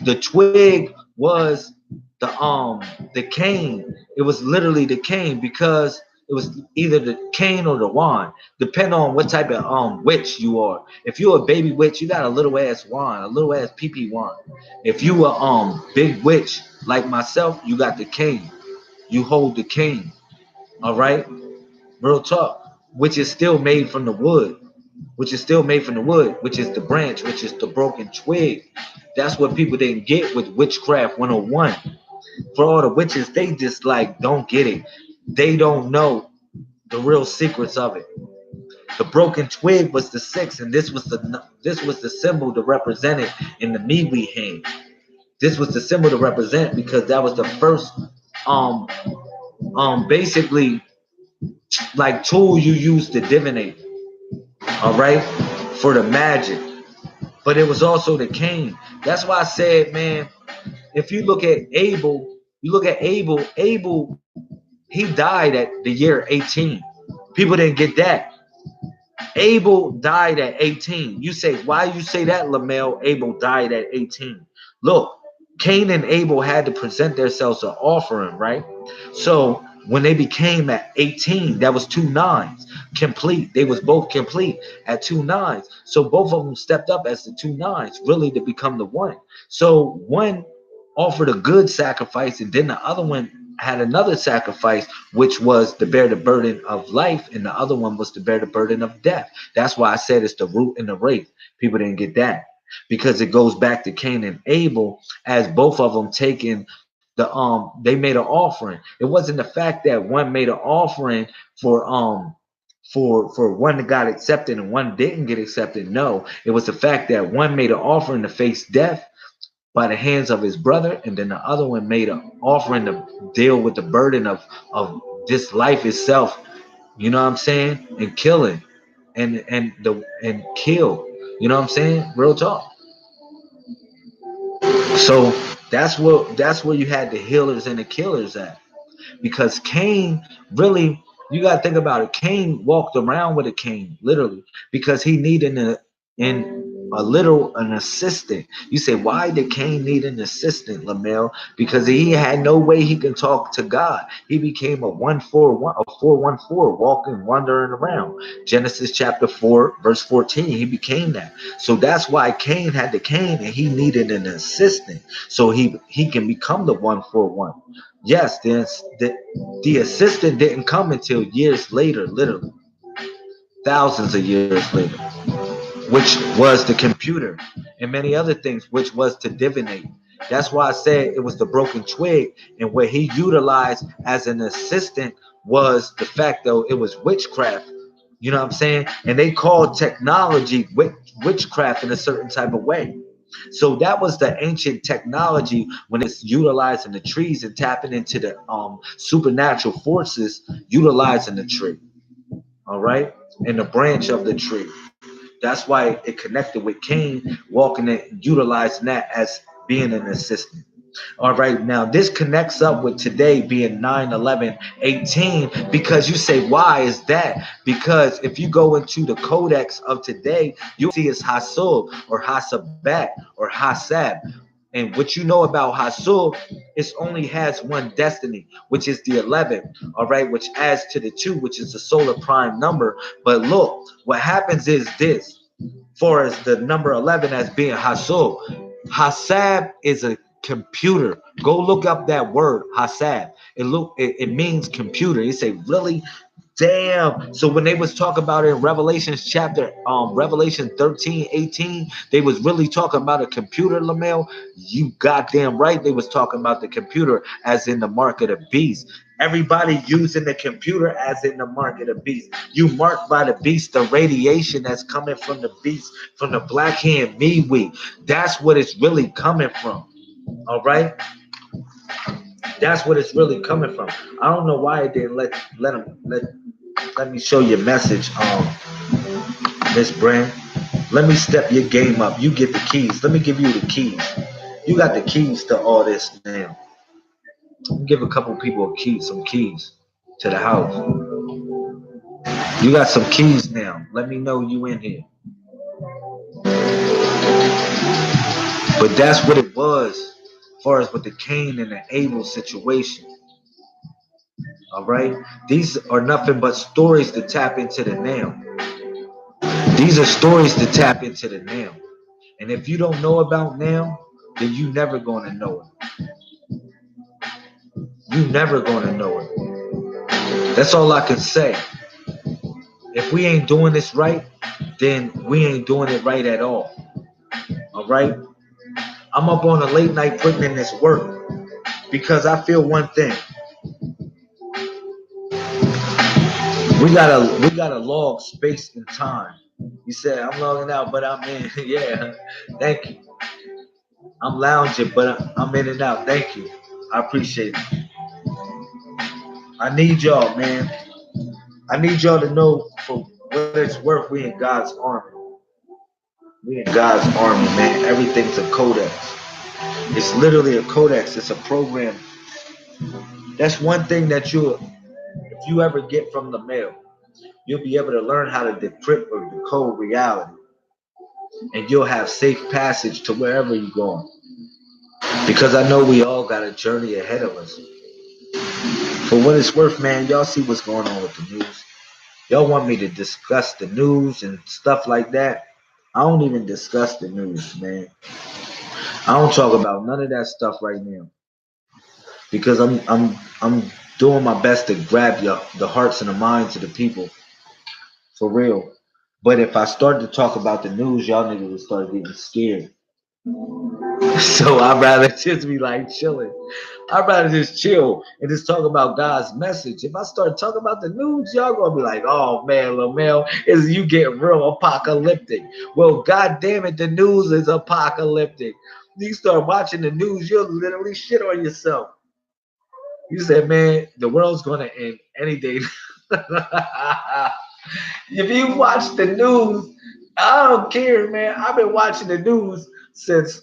the twig was the cane. It was literally the cane because it was either the cane or the wand, depending on what type of witch you are. If you're a baby witch, you got a little ass wand, a little ass pee wand. If you a big witch like myself, you got the cane. You hold the cane. All right, real talk, which is still made from the wood. Which is still made from the wood, which is the branch, which is the broken twig. That's what people didn't get with Witchcraft 101. For all the witches, they just like don't get it. They don't know the real secrets of it. The broken twig was the 6, and this was the symbol to represent it in the Miwi hand. This was the symbol to represent because that was the first basically like tool you used to divinate. All right, for the magic. But it was also the cane. That's why I said, man, if you look at Abel, Abel, he died at the year 18. People didn't get that. Abel died at 18. You say, why you say that, Lamel? Abel died at 18. Look, Cain and Abel had to present themselves an offering, right? So when they became at 18, that was 2 9s complete. They was both complete at 2 9s. So both of them stepped up as the 2 9s, really to become the one. So one offered a good sacrifice, and then the other one had another sacrifice, which was to bear the burden of life, and the other one was to bear the burden of death. That's why I said it's the root and the wraith. People didn't get that because it goes back to Cain and Abel as both of them taking they made an offering. It wasn't the fact that one made an offering for one that got accepted and one didn't get accepted. No, it was the fact that one made an offering to face death by the hands of his brother, and then the other one made an offering to deal with the burden of this life itself. You know what I'm saying? And killing, and kill. You know what I'm saying? Real talk. So that's where you had the healers and the killers at, because Cain really. You gotta think about it. Cain walked around with a cane, literally, because he needed and an assistant. You say, why did Cain need an assistant, Lamel? Because he had no way he can talk to God. He became a 141, a 414, walking, wandering around. Genesis chapter 4, verse 14. He became that. So that's why Cain had the Cain, and he needed an assistant so he can become the 141. Yes, the assistant didn't come until years later, literally thousands of years later, which was the computer, and many other things, which was to divinate. That's why I said it was the broken twig, and what he utilized as an assistant was the fact, though, it was witchcraft. You know what I'm saying? And they called technology witchcraft in a certain type of way. So that was the ancient technology when it's utilizing the trees and tapping into the supernatural forces, utilizing the tree. All right, and the branch of the tree. That's why it connected with Cain, walking and utilizing that as being an assistant. All right, now this connects up with today being 9/11/18, because you say, why is that? Because if you go into the codex of today, you see it's Hasud or Hasabat or Hasab. And what you know about Hasud, it only has one destiny, which is the 11, all right, which adds to the 2, which is the solar prime number. But look, what happens is this, far as the number 11 as being Hasud. Hasab is a computer. Go look up that word, Hasab. It means computer. You say, really? Damn. So when they was talking about it in Revelation 13:18, they was really talking about a computer, Lamel. You goddamn right, they was talking about the computer as in the mark of the beast. Everybody using the computer as in the mark of the beast. You marked by the beast, the radiation that's coming from the beast, from the black hand MeWe. That's what it's really coming from. All right. That's what it's really coming from. I don't know why it didn't let me show your message, Miss Brand. Let me step your game up. You get the keys. Let me give you the keys. You got the keys to all this now. Give a couple people some keys to the house. You got some keys now. Let me know you in here. But that's what it was, as far as with the Cain and the Abel situation. All right, these are nothing but stories to tap into the now. These are stories to tap into the now. And if you don't know about now, then you never gonna know it. You never gonna know it. That's all I can say. If we ain't doing this right, then we ain't doing it right at all. All right? I'm up on a late night putting in this work because I feel one thing. We gotta log space and time. You said I'm logging out, but I'm in. Yeah, thank you. I'm lounging, but I'm in and out. Thank you. I appreciate it. I need y'all, man. I need y'all to know, for what it's worth, we in God's army. We in God's army, man. Everything's a codex. It's literally a codex. It's a program. That's one thing that if you ever get from the mail, you'll be able to learn how to decrypt or decode reality. And you'll have safe passage to wherever you're going. Because I know we all got a journey ahead of us. For what it's worth, man, y'all see what's going on with the news. Y'all want me to discuss the news and stuff like that. I don't even discuss the news, man. I don't talk about none of that stuff right now. Because I'm doing my best to grab the hearts and the minds of the people. For real. But if I start to talk about the news, y'all niggas will start getting scared. So I'd rather just be like chilling. I'd rather just chill and just talk about God's message. If I start talking about the news, y'all gonna be like, oh man, Lamel, is you get real apocalyptic. Well, god damn it, the news is apocalyptic. You start watching the news, you'll literally shit on yourself. You said, man, the world's gonna end any day. If you watch the news, I don't care, man. I've been watching the news since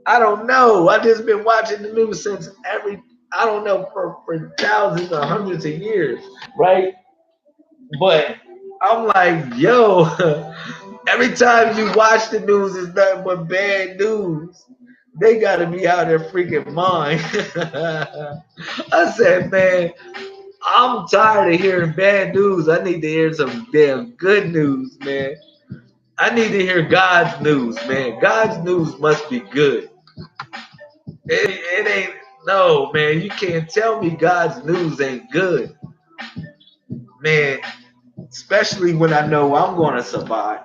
I don't know. I just been watching the news since I don't know, for thousands or hundreds of years, right? But I'm like, yo, Every time you watch the news, it's nothing but bad news. They gotta be out of their freaking mind. I said, man, I'm tired of hearing bad news. I need to hear some damn good news, man. I need to hear God's news, man. God's news must be good. It ain't, no, man. You can't tell me God's news ain't good, man. Especially when I know I'm going to survive.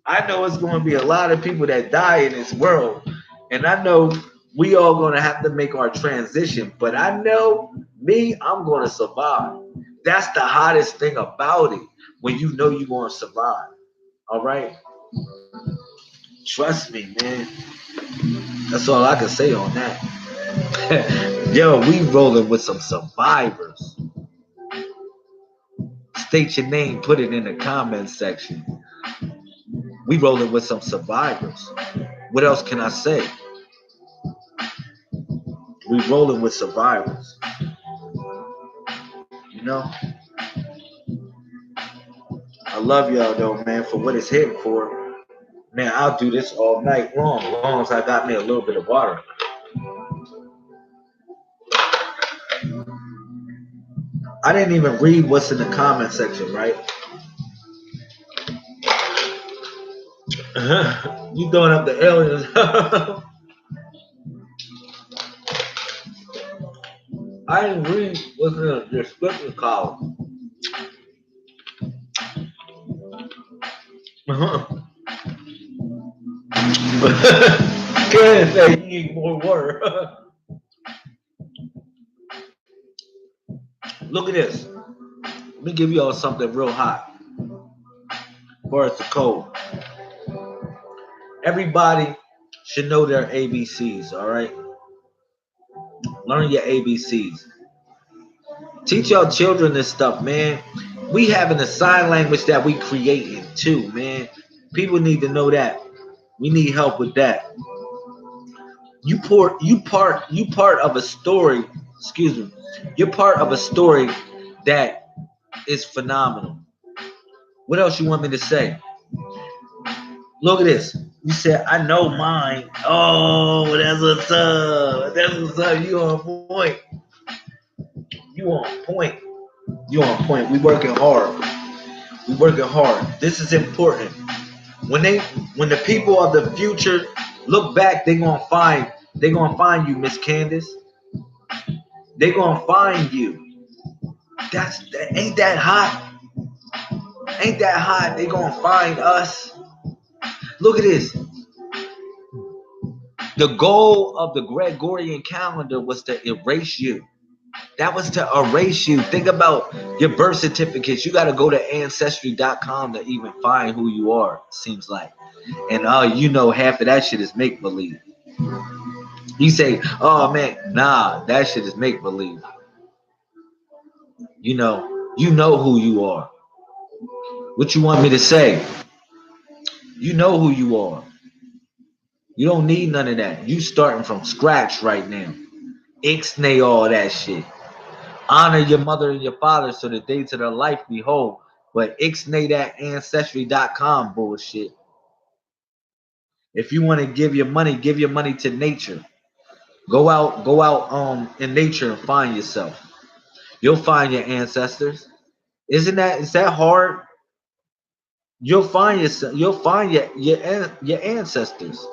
I know it's going to be a lot of people that die in this world, and I know we all going to have to make our transition. But I know me, I'm going to survive. That's the hottest thing about it. When you know you're going to survive. All right. Trust me, man. That's all I can say on that. Yo, we rolling with some survivors. State your name, put it in the comments section. We rolling with some survivors. What else can I say? We rolling with survivors. You know? I love y'all though, man, for what it's hitting for. Man, I'll do this all night long, as long as I got me a little bit of water. I didn't even read what's in the comment section, right? You throwing up the aliens. I didn't read what's in the description column. Can't say you need more water. Look at this. Let me give y'all something real hot. Before it's cold. Everybody should know their ABCs, all right? Learn your ABCs. Teach your children this stuff, man. We having a sign language that we creating too, man. People need to know that. We need help with that. You part of a story, excuse me. You're part of a story that is phenomenal. What else you want me to say? Look at this. You said, I know mine. Oh, that's what's up. That's what's up. You on point. You on point. You on point. We working hard. We working hard. This is important. When the people of the future look back, they gonna find you, Miss Candace. They gonna find you. Ain't that hot? Ain't that hot? They gonna find us. Look at this. The goal of the Gregorian calendar was to erase you. That was to erase you. Think about your birth certificates. You got to go to ancestry.com to even find who you are, seems like. And you know, half of that shit is make-believe. You say, oh man, nah, that shit is make-believe. You know who you are. What you want me to say? You know who you are. You don't need none of that. You starting from scratch right now. Ixnay all that shit. Honor your mother and your father so that they to their life be whole. But ixnay that ancestry.com bullshit. If you want to give your money to nature. Go out in nature and find yourself. You'll find your ancestors. Is that hard? You'll find yourself. You'll find your ancestors.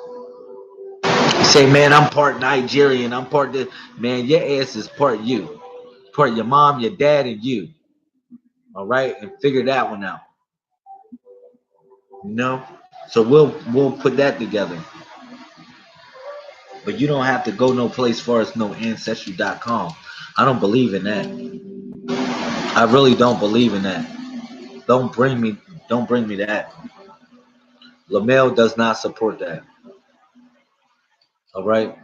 Say, man, I'm part Nigerian. I'm part this. Man, your ass is part you. Part your mom, your dad, and you. All right? And figure that one out. You know? So we'll put that together. But you don't have to go no place far as no ancestry.com. I don't believe in that. I really don't believe in that. Don't bring me that. LaMail does not support that. All right?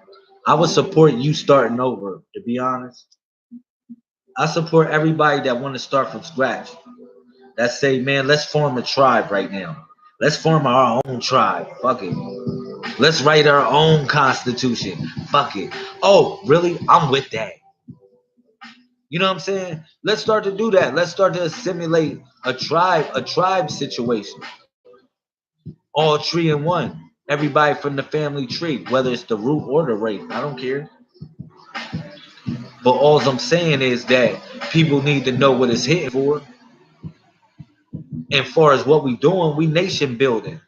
I would support you starting over, to be honest. I support everybody that want to start from scratch. That say, man, let's form a tribe right now. Let's form our own tribe. Fuck it. Let's write our own constitution. Fuck it. Oh, really? I'm with that. You know what I'm saying? Let's start to do that. Let's start to assimilate a tribe situation. All tree in one. Everybody from the family tree, whether it's the root or the Wraith. I don't care. But all I'm saying is that people need to know what it's hitting for. And far as what we doing, we nation building.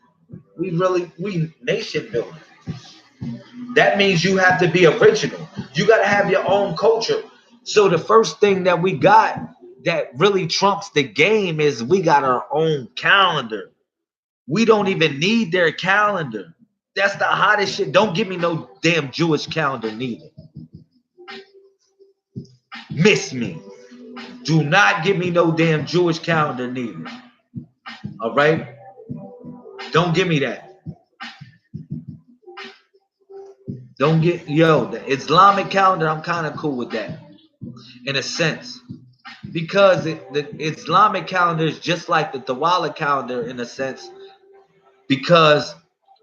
We nation building. That means you have to be original. You got to have your own culture. So the first thing that we got that really trumps the game is we got our own calendar. We don't even need their calendar. That's the hottest shit. Don't give me no damn Jewish calendar neither. Miss me. Do not give me no damn Jewish calendar neither. All right? Don't give me that. Don't get, the Islamic calendar, I'm kind of cool with that in a sense. Because the Islamic calendar is just like the Tawala calendar in a sense, because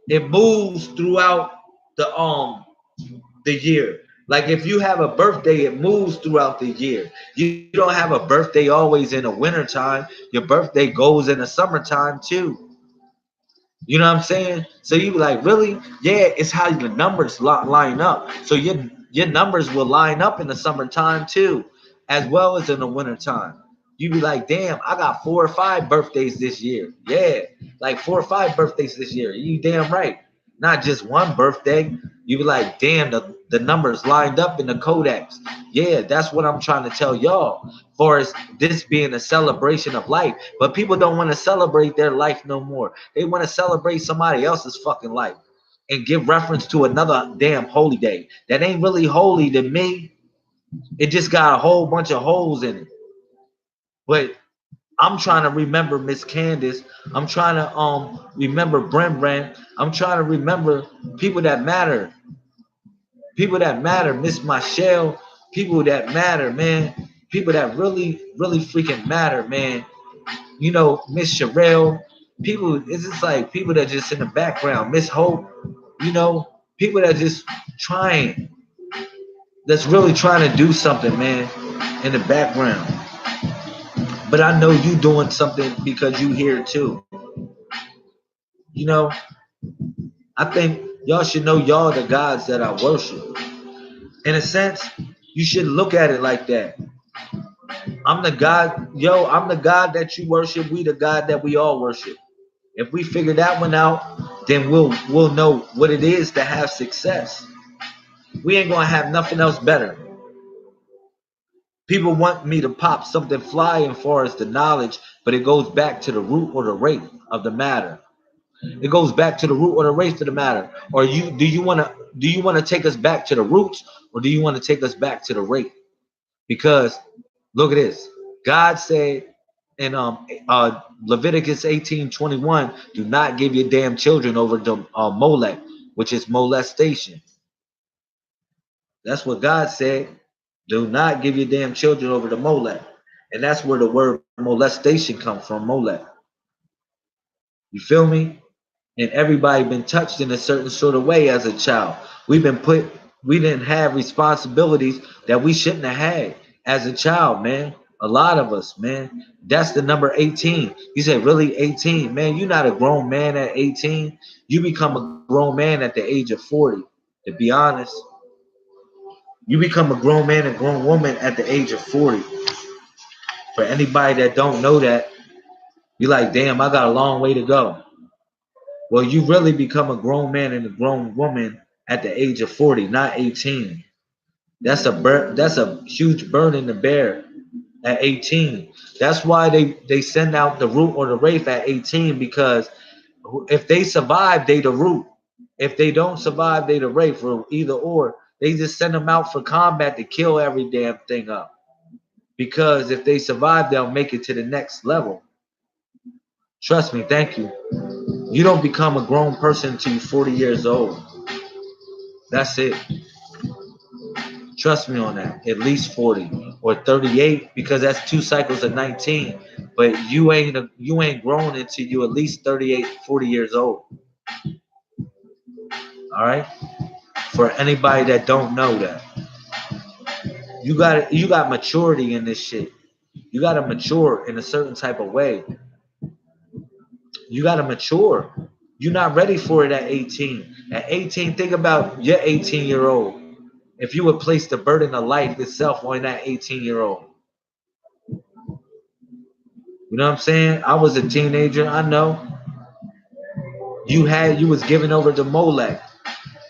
it moves throughout the year. Like if you have a birthday, it moves throughout the year. You don't have a birthday always in the wintertime. Your birthday goes in the summertime too. You know what I'm saying? So you be like, really? Yeah, it's how the numbers line up. So your numbers will line up in the summertime too, as well as in the wintertime. You be like, damn, I got 4 or 5 birthdays this year. Yeah, like 4 or 5 birthdays this year. You damn right. Not just one birthday. You be like, damn, the numbers lined up in the codex. Yeah, that's what I'm trying to tell y'all. For as this being a celebration of life. But people don't want to celebrate their life no more. They want to celebrate somebody else's fucking life and give reference to another damn holy day that ain't really holy to me. It just got a whole bunch of holes in it. But I'm trying to remember Miss Candace. I'm trying to remember Brent. I'm trying to remember people that matter. People that matter, Miss Michelle. People that matter, man. People that really, really freaking matter, man. You know, Miss Sherelle. People, it's just like people that just in the background. Miss Hope. You know, people that just trying. That's really trying to do something, man, in the background. But I know you doing something because you here too. You know, I think y'all should know y'all the gods that I worship. In a sense, you should look at it like that. I'm the God, I'm the God that you worship. We the God that we all worship. If we figure that one out, then we'll know what it is to have success. We ain't gonna have nothing else better. People want me to pop something fly as far as the knowledge, but it goes back to the root or the rate of the matter. It goes back to the root or the race of the matter. Or do you want to take us back to the roots, or do you want to take us back to the rate? Because look at this. God said in Leviticus 18:21, do not give your damn children over to Molech, which is molestation. That's what God said. Do not give your damn children over to Molech. And that's where the word molestation comes from, Molech. You feel me? And everybody been touched in a certain sort of way as a child. We didn't have responsibilities that we shouldn't have had as a child, man. A lot of us, man. That's the number 18. You say, really 18? Man, you're not a grown man at 18. You become a grown man at the age of 40, to be honest. You become a grown man and grown woman at the age of 40. For anybody that don't know that, you're like, damn, I got a long way to go. Well, you really become a grown man and a grown woman at the age of 40, not 18. That's a huge burden to bear at 18. That's why they send out the root or the wraith at 18, because if they survive, they the root. If they don't survive, they the wraith, or either or. They just send them out for combat to kill every damn thing up. Because if they survive, they'll make it to the next level. Trust me, thank you. You don't become a grown person until you're 40 years old. That's it. Trust me on that. At least 40 or 38, because that's 2 cycles of 19. But you ain't grown until you at least 38, 40 years old. All right? For anybody that don't know that. You got maturity in this shit. You gotta mature in a certain type of way. You gotta mature. You're not ready for it at 18. At 18, think about your 18-year-old. If you would place the burden of life itself on that 18-year-old. You know what I'm saying? I was a teenager. I know. You was given over to Molech.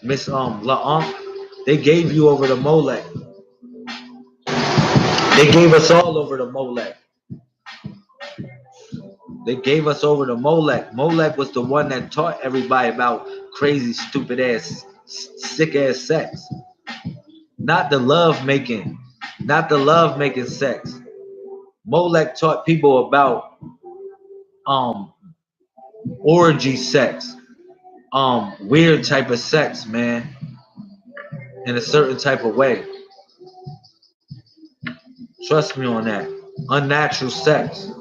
Miss LaUnc. They gave you over to Molech. They gave us all over to Molech. They gave us over to Molech. Molech was the one that taught everybody about crazy, stupid ass, sick ass sex. Not the love making. Not the love making sex. Molech taught people about um orgy sex. Weird type of sex, man. In a certain type of way. Trust me on that. Unnatural sex.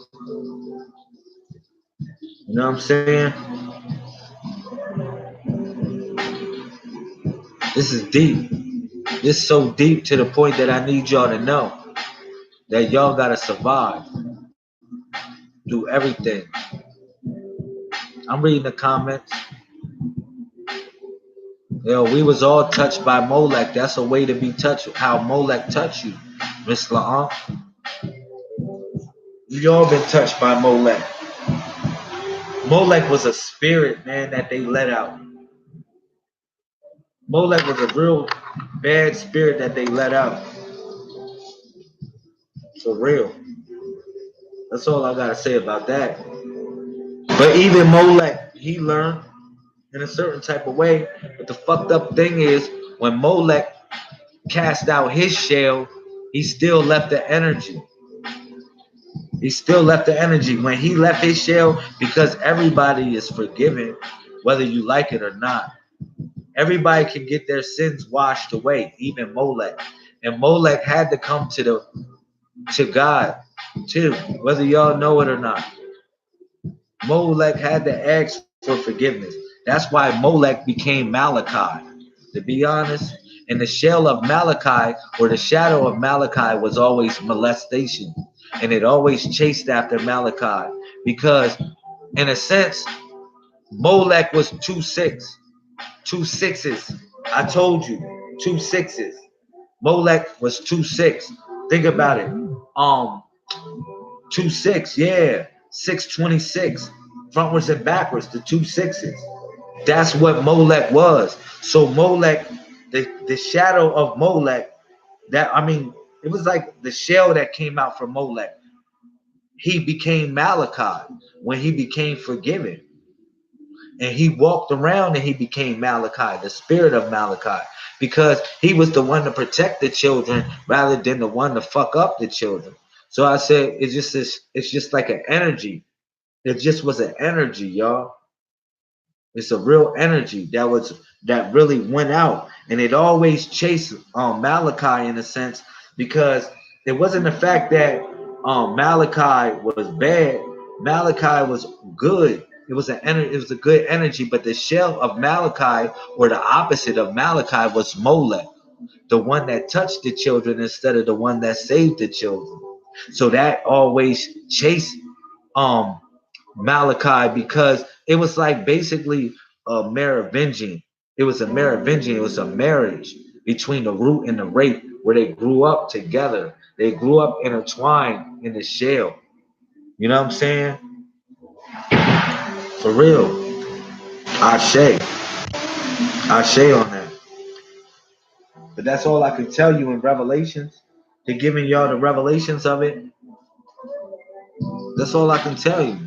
You know what I'm saying? This is deep. This is so deep to the point that I need y'all to know that y'all gotta survive through everything. I'm reading the comments. Yo, we was all touched by Molech. That's a way to be touched. How Molech touched you, Miss LaUnc. We all been touched by Molech. Molech was a spirit, man, that they let out. Molech was a real bad spirit that they let out. For real. That's all I gotta say about that. But even Molech, he learned in a certain type of way. But the fucked up thing is, when Molech cast out his shell, he still left the energy. He still left the energy. When he left his shell, because everybody is forgiven, whether you like it or not. Everybody can get their sins washed away, even Molech. And Molech had to come to God too, whether y'all know it or not. Molech had to ask for forgiveness. That's why Molech became Malachi. To be honest, and the shell of Malachi, or the shadow of Malachi, was always molestation. And it always chased after Malachi. Because, in a sense, Molech was 2-6. 2 sixes. I told you, 2 sixes. Molech was 2-6. Think about it. 2-6, yeah. 626. Frontwards and backwards, the 2 sixes. That's what Molech was. So Molech, the shadow of Molech, it was like the shell that came out from Molech. He became Malachi when he became forgiven. And he walked around and he became Malachi, the spirit of Malachi, because he was the one to protect the children rather than the one to fuck up the children. So I said, it's just like an energy. It just was an energy, y'all. It's a real energy that really went out, and it always chased Malachi in a sense, because it wasn't the fact that Malachi was bad. Malachi was good. It was a good energy, but the shell of Malachi, or the opposite of Malachi, was Molech, the one that touched the children instead of the one that saved the children. So that always chased Malachi, because it was like basically a Merovinging. It was a Merovinging. It was a marriage between the root and the Wraith, where they grew up together. They grew up intertwined in the shell. You know what I'm saying? For real. Ashe. Ashe on that. But that's all I can tell you in Revelations. They're giving y'all the revelations of it. That's all I can tell you.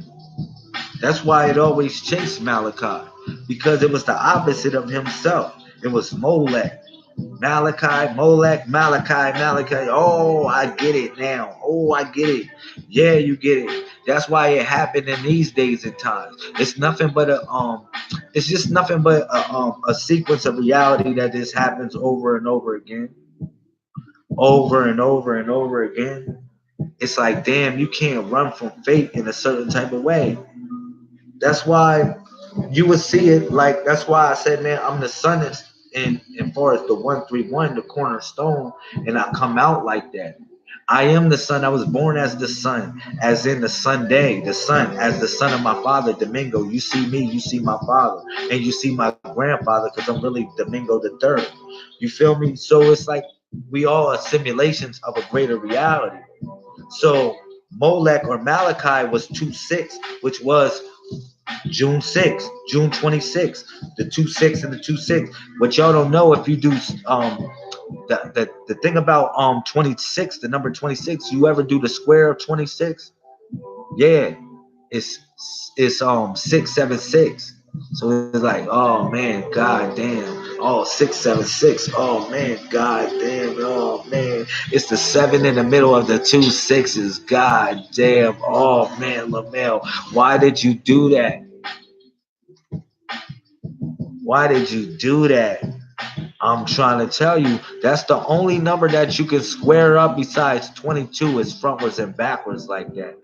That's why it always chased Malachi, because it was the opposite of himself. It was Molech. Malachi, Molech, Malachi, Malachi. Oh, I get it now. Oh, I get it. Yeah, you get it. That's why it happened in these days and times. It's nothing but it's just nothing but a sequence of reality that just happens over and over again. Over and over and over again. It's like, damn, you can't run from fate in a certain type of way. That's why you would see it, like, that's why I said, man, I'm the son in far as the 131, the cornerstone, and I come out like that. I am the son. I was born as the son, as in the Sunday, the son, as the son of my father, Domingo. You see me, you see my father, and you see my grandfather, because I'm really Domingo the third. You feel me? So it's like we all are simulations of a greater reality. So Molech or Malachi was 2-6, which was June 6th, June 26th, the 2-6 and the 2-6. What y'all don't know, if you do the thing about 26, the number 26, you ever do the square of 26? Yeah, it's 676. So it's like, oh man, god damn. Oh, 676. Oh man, god damn. Oh man, it's the 7 in the middle of the 2 6s. God damn. Oh man, Lamel, why did you do that? Why did you do that? I'm trying to tell you, that's the only number that you can square up besides 22 is frontwards and backwards like that.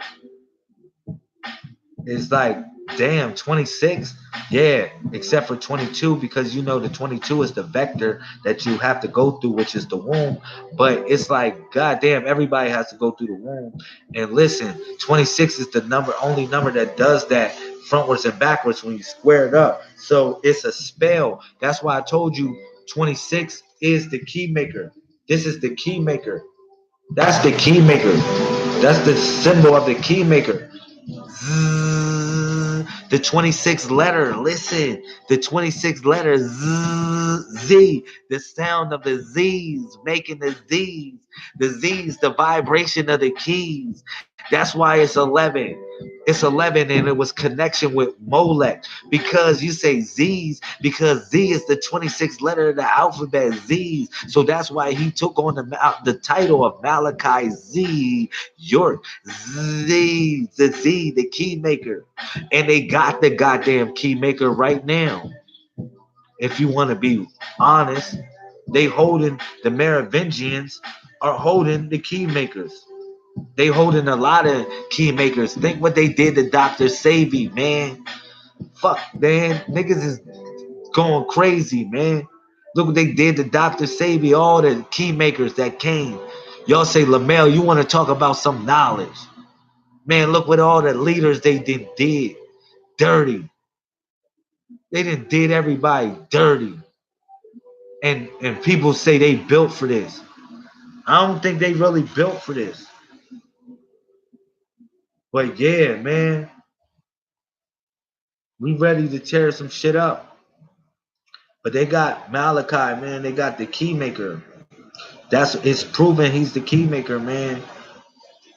It's like, damn, 26? Yeah, except for 22, because you know the 22 is the vector that you have to go through, which is the womb. But it's like, goddamn, everybody has to go through the womb. And listen, 26 is the only number that does that frontwards and backwards when you square it up. So it's a spell. That's why I told you 26 is the key maker. This is the key maker. That's the key maker. That's the symbol of the key maker. The 26th letter, listen, the 26th letter, Z, the sound of the Z's, making the Z's, the vibration of the keys. That's why it's 11. It's 11, and it was connection with Molech, because you say Z's, because Z is the 26th letter of the alphabet, Z's. So that's why he took on the title of Malachi Z, York. Z, the key maker. And they got the goddamn key maker right now. If you want to be honest, they holding the Merovingians are holding the key makers. They holding a lot of key makers. Think what they did to Dr. Savy, man. Fuck, man. Niggas is going crazy, man. Look what they did to Dr. Savy, all the key makers that came. Y'all say, Lamel, you want to talk about some knowledge. Man, look what all the leaders they did. Dirty. They did everybody dirty. And people say they built for this. I don't think they really built for this. But yeah, man, we ready to tear some shit up. But they got Malachi, man. They got the key maker. It's proven he's the key maker, man.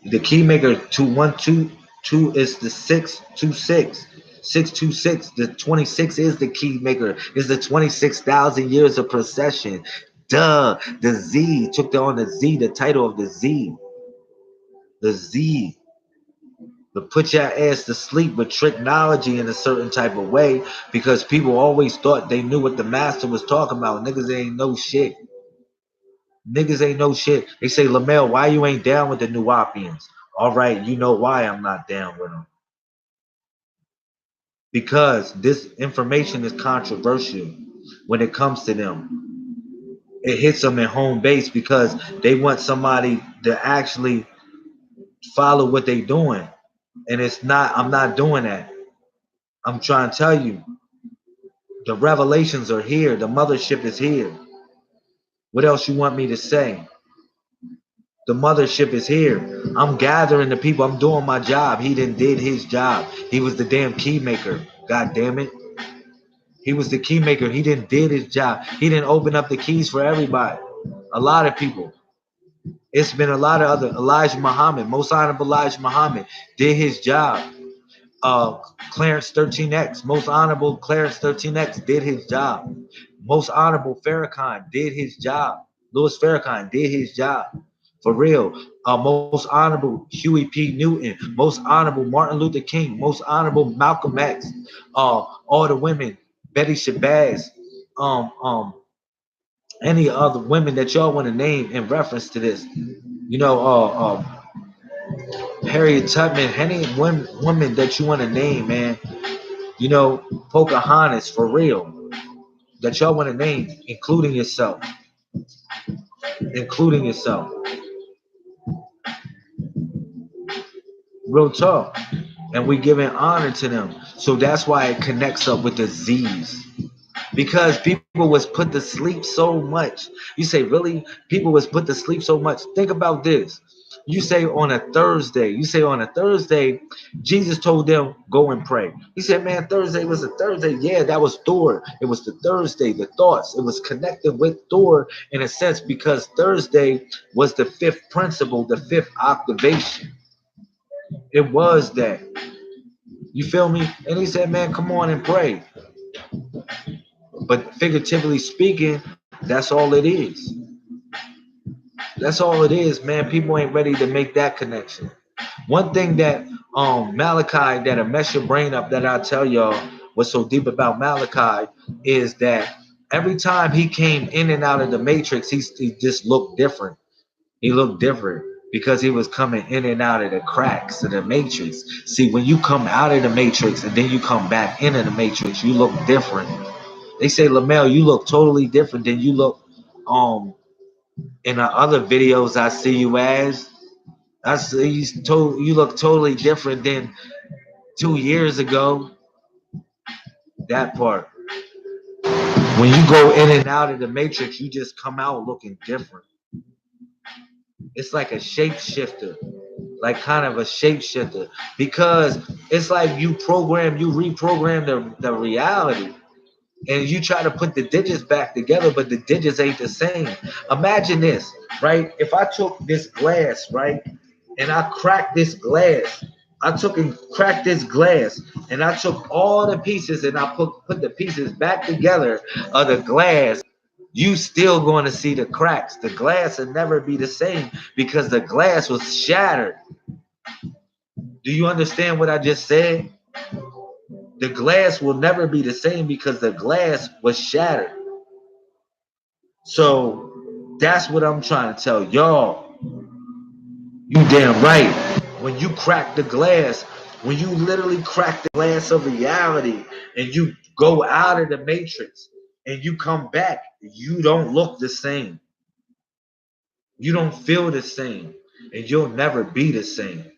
The key maker 2122 is the 626. 626. The 26 is the key maker. It's the 26,000 years of procession. Duh. The Z took on the Z, the title of the Z. The Z. To put your ass to sleep with technology in a certain type of way, because people always thought they knew what the master was talking about. Niggas ain't no shit. Niggas ain't no shit. They say, Lamel, why you ain't down with the Nuwapians? All right, you know why I'm not down with them. Because this information is controversial when it comes to them. It hits them in home base because they want somebody to actually follow what they doing. And I'm not doing that. I'm trying to tell you, the revelations are here. The mothership is here. What else you want me to say? The mothership is here. I'm gathering the people. I'm doing my job. He did his job. He was the damn key maker. God damn it. He was the key maker. He did his job. He didn't open up the keys for everybody. A lot of people. It's been a lot of other. Elijah Muhammad, most honorable Elijah Muhammad, did his job. Clarence 13X, most honorable Clarence 13X did his job. Most honorable Farrakhan did his job. Louis Farrakhan did his job. For real. Most honorable Huey P. Newton, most honorable Martin Luther King, most honorable Malcolm X, all the women, Betty Shabazz, any other women that y'all want to name in reference to this. You know, Harriet Tubman, any women that you want to name, man. You know, Pocahontas, for real, that y'all want to name, including yourself. Real talk. And we giving honor to them. So that's why it connects up with the Z's. Because people was put to sleep so much. You say, really? People was put to sleep so much. Think about this. You say on a Thursday, Jesus told them, go and pray. He said, man, Thursday was a Thursday. Yeah, that was Thor. It was the Thursday, the thoughts. It was connected with Thor in a sense because Thursday was the fifth principle, the fifth activation. It was that. You feel me? And he said, man, come on and pray. But figuratively speaking, that's all it is. That's all it is, man. People ain't ready to make that connection. One thing that Malachi that'll mess your brain up that I tell y'all what's so deep about Malachi is that every time he came in and out of the matrix, he just looked different. He looked different because he was coming in and out of the cracks of the matrix. See, when you come out of the matrix and then you come back into the matrix, you look different. They say, LaMel, you look totally different than you look in the other videos I see you as. I see you look totally different than 2 years ago. That part. When you go in and out of the matrix, you just come out looking different. It's like a shapeshifter, like kind of a shapeshifter, because it's like you reprogram the reality. And you try to put the digits back together, but the digits ain't the same. Imagine this, right? If I took this glass, right, and I cracked this glass, I took and cracked this glass, and I took all the pieces and I put the pieces back together of the glass, you still going to see the cracks. The glass will never be the same because the glass was shattered. Do you understand what I just said? The glass will never be the same because the glass was shattered. So that's what I'm trying to tell y'all. You damn right. When you crack the glass, when you literally crack the glass of reality and you go out of the matrix and you come back, you don't look the same. You don't feel the same. And you'll never be the same.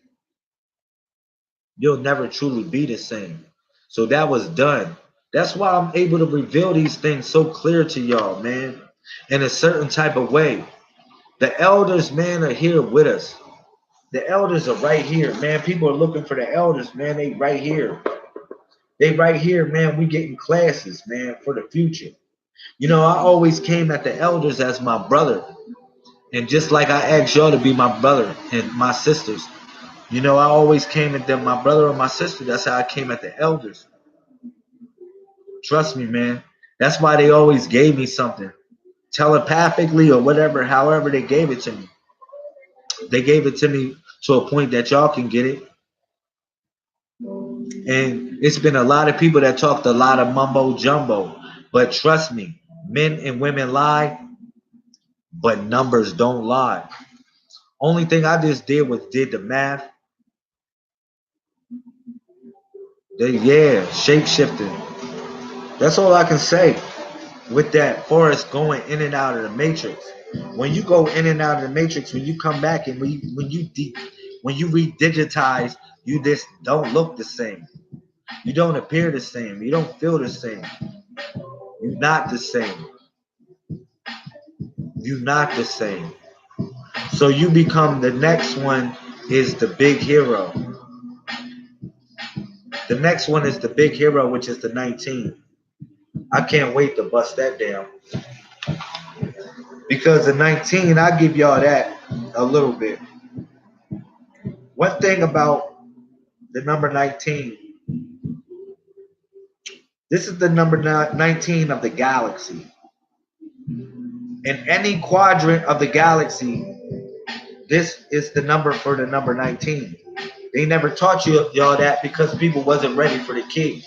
You'll never truly be the same. So that was done. That's why I'm able to reveal these things so clear to y'all, man, in a certain type of way. The elders, man, are here with us. The elders are right here, man. People are looking for the elders, man. They right here. They right here, man. We getting classes, man, for the future. You know, I always came at the elders as my brother. And just like I asked y'all to be my brother and my sisters, you know, I always came at them, my brother or my sister. That's how I came at the elders. Trust me, man. That's why they always gave me something. Telepathically or whatever, however they gave it to me. They gave it to me to a point that y'all can get it. And it's been a lot of people that talked a lot of mumbo jumbo. But trust me, men and women lie, but numbers don't lie. Only thing I just did the math. Shape shifting. That's all I can say with that forest going in and out of the matrix. When you go in and out of the matrix, when you come back and when you redigitize, you just don't look the same. You don't appear the same. You don't feel the same. You're not the same. You're not the same. So you become the next one is the big hero. The next one is the big hero, which is the 19. I can't wait to bust that down. Because the 19, I'll give y'all that a little bit. One thing about the number 19, this is the number 19 of the galaxy. In any quadrant of the galaxy, this is the number for the number 19. They never taught y'all that because people wasn't ready for the key.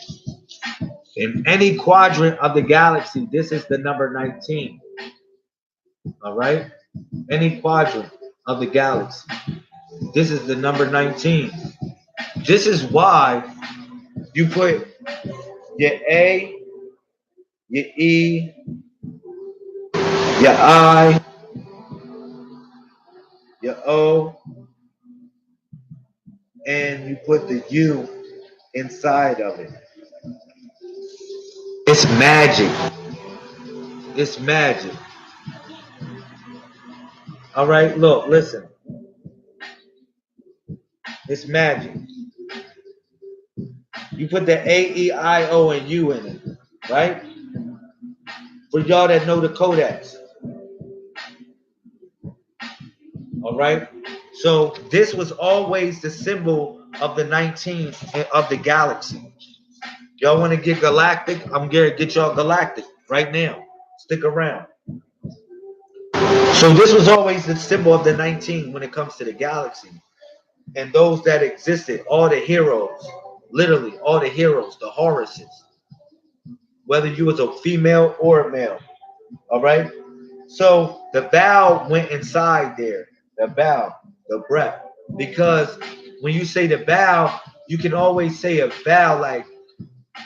In any quadrant of the galaxy, this is the number 19. All right? Any quadrant of the galaxy, this is the number 19. This is why you put your A, your E, your I, your O, and you put the U inside of it. It's magic. It's magic. All right, look, listen. It's magic. You put the A, E, I, O, and U in it, right? For y'all that know the codex. All right. So this was always the symbol of the 19 of the galaxy. Y'all want to get galactic? I'm gonna get y'all galactic right now. Stick around. So this was always the symbol of the 19 when it comes to the galaxy. And those that existed, all the heroes, literally all the heroes, the Horuses, whether you was a female or a male. All right. So the vowel went inside there. The vowel, the breath. Because when you say the vowel, you can always say a vowel like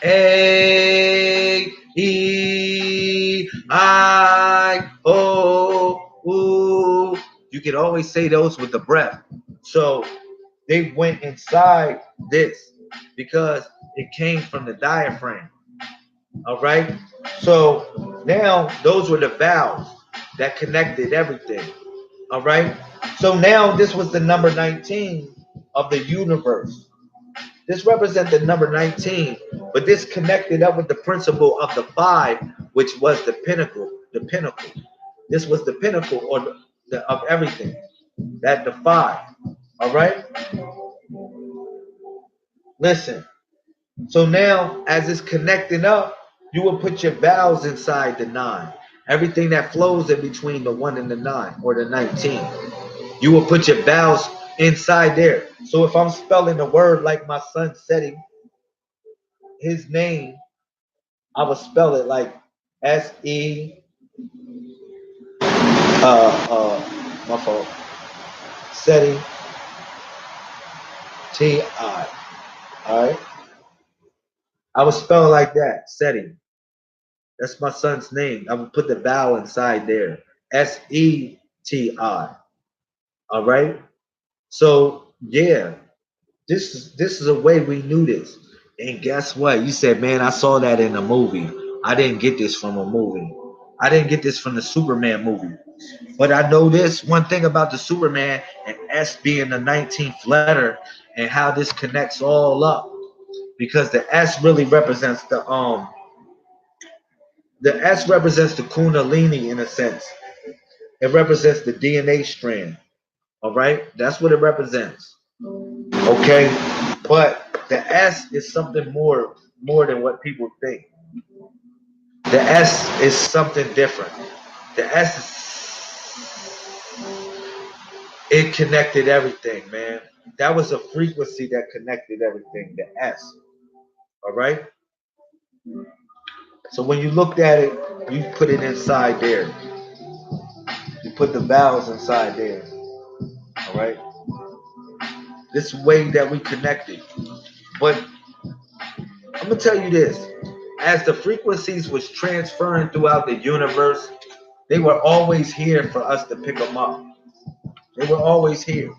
A, E, I, O, U. You can always say those with the breath. So they went inside this because it came from the diaphragm. All right. So now those were the vowels that connected everything. All right. So now this was the number 19 of the universe. This represents the number 19, but this connected up with the principle of the 5, which was the pinnacle. The pinnacle. This was the pinnacle or of everything. That the 5. All right. Listen. So now, as it's connecting up, you will put your vowels inside the 9. Everything that flows in between the 1 and the 9 or the 19. You will put your vowels inside there. So if I'm spelling a word like my son setting his name, I would spell it like S-E, my fault, setting, T-I. All right. I would spell it like that, setting. That's my son's name. I would put the vowel inside there. S-E-T-I. All right. So yeah, this is a way we knew this. And guess what? You said, man, I saw that in a movie. I didn't get this from a movie. I didn't get this from the Superman movie. But I know this one thing about the Superman and S being the 19th letter and how this connects all up. Because the S really represents the S represents the Kundalini in a sense. It represents the DNA strand. All right? That's what it represents. Okay? But the S is something more than what people think. The S is something different. The S it connected everything, man. That was a frequency that connected everything, the S. All right? So when you looked at it, you put it inside there. You put the vowels inside there. All right? This way that we connected. But I'm going to tell you this. As the frequencies was transferring throughout the universe, they were always here for us to pick them up. They were always here.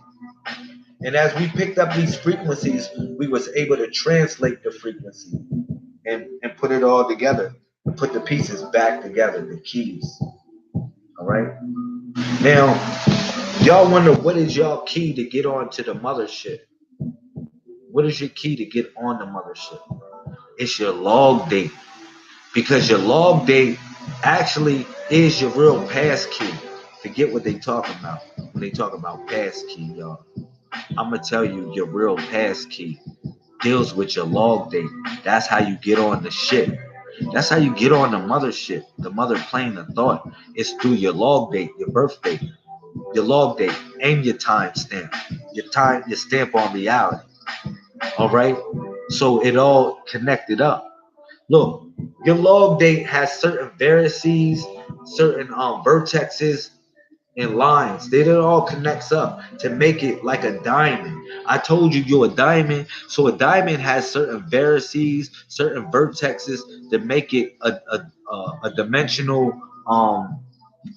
And as we picked up these frequencies, we was able to translate the frequency and put it all together and put the pieces back together, the keys. All right. Now, y'all wonder what is y'all key to get on to the mothership? What is your key to get on the mothership? It's your log date. Because your log date actually is your real pass key. Forget what they talk about when they talk about pass key, y'all. I'm going to tell you your real pass key deals with your log date. That's how you get on the ship. That's how you get on the mothership, the mother plane of thought. It's through your log date, your birth date, your log date, and your time stamp. Your stamp on reality. All right? So it all connected up. Look, your log date has certain vertices, certain vertexes, and lines. It all connects up to make it like a diamond. I told you you're a diamond. So a diamond has certain vertices, certain vertexes to make it a dimensional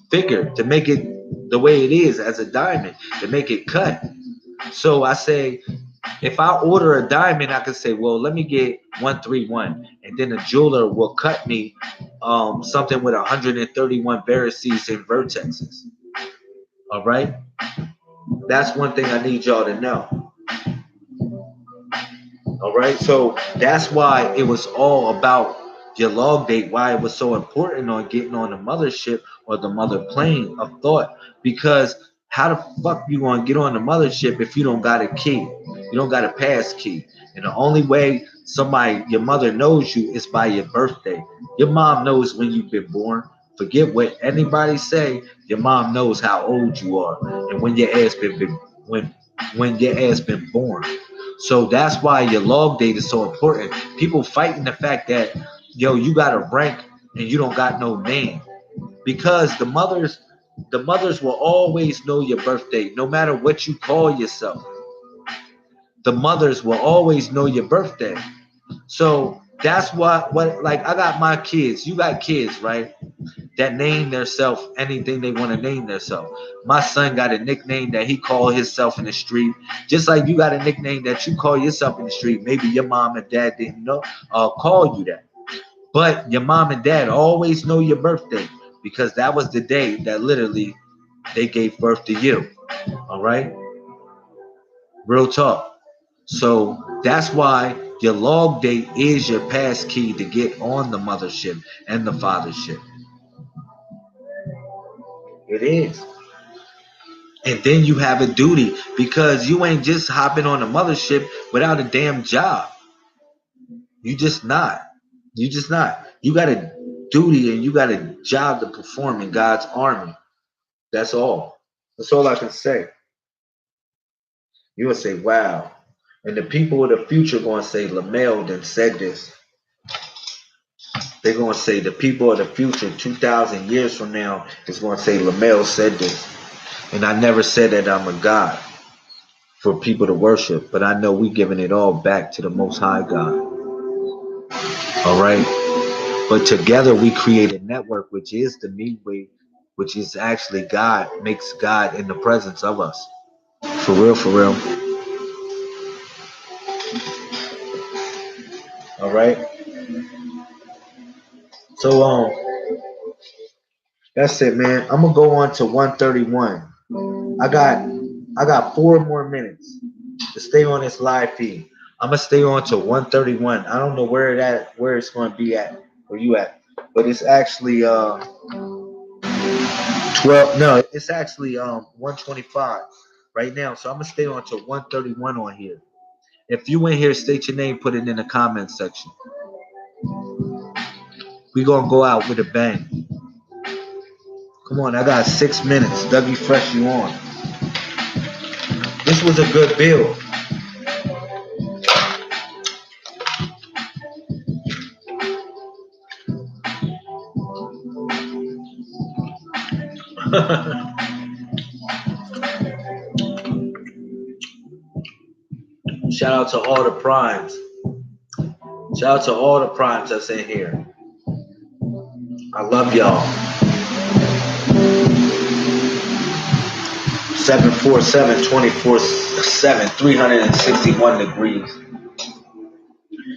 figure, to make it the way it is as a diamond, to make it cut. So I say If I order a diamond, I can say, well, let me get 131, and then a jeweler will cut me something with 131 varices and vertexes. All right, that's one thing I need y'all to know. All right, so that's why it was all about your log date, why it was so important on getting on the mothership or the mother plane of thought. Because how the fuck you gonna get on the mothership if you don't got a key? You don't got a pass key. And the only way your mother knows you is by your birthday. Your mom knows when you've been born. Forget what anybody say. Your mom knows how old you are and when your ass been when your ass been born. So that's why your log date is so important. People fighting the fact that, yo, you got a rank and you don't got no name. Because the mothers will always know your birthday, no matter what you call yourself. The mothers will always know your birthday. So that's what like I got my kids. You got kids, right? That name themselves anything they want to name themselves. My son got a nickname that he called himself in the street, just like you got a nickname that you call yourself in the street. Maybe your mom and dad didn't know call you that, but your mom and dad always know your birthday because that was the day that literally they gave birth to you. All right, real talk. So that's why your log date is your pass key to get on the mothership and the fathership. It is. And then you have a duty because you ain't just hopping on a mothership without a damn job. You just not. You just not. You got a duty and you got a job to perform in God's army. That's all. That's all I can say. You will say, wow. And the people of the future going to say, Lamel then said this. They're going to say the people of the future 2,000 years from now is going to say Lamel said this. And I never said that I'm a God for people to worship, but I know we giving it all back to the Most High God. All right, but together we create a network, which is the midway, which is actually God makes God in the presence of us. For real, for real. All right. So that's it, man. I'm gonna go on to 131. I got 4 more minutes to stay on this live feed. I'm gonna stay on to 131. I don't know where it's gonna be at, where you at, but it's actually 12. No, it's actually 125 right now. So I'm gonna stay on to 131 on here. If you in here, state your name, put it in the comments section. We gonna go out with a bang. Come on, I got 6 minutes. Dougie Fresh, you on? This was a good build. Shout out to all the primes. Shout out to all the primes that's in here. I love y'all. 747 24/7 361 degrees.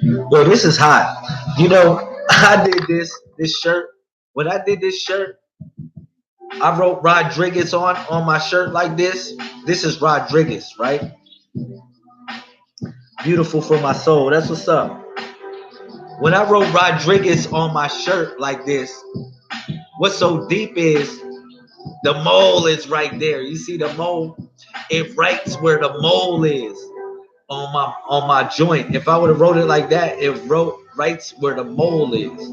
Yo, this is hot. You know, I did this shirt. When I did this shirt, I wrote Rodriguez on my shirt like this. This is Rodriguez, right? Beautiful for my soul. That's what's up. When I wrote Rodriguez on my shirt like this, what's so deep is the mole is right there. You see the mole? It writes where the mole is on my joint. If I would have wrote it like that, it writes where the mole is.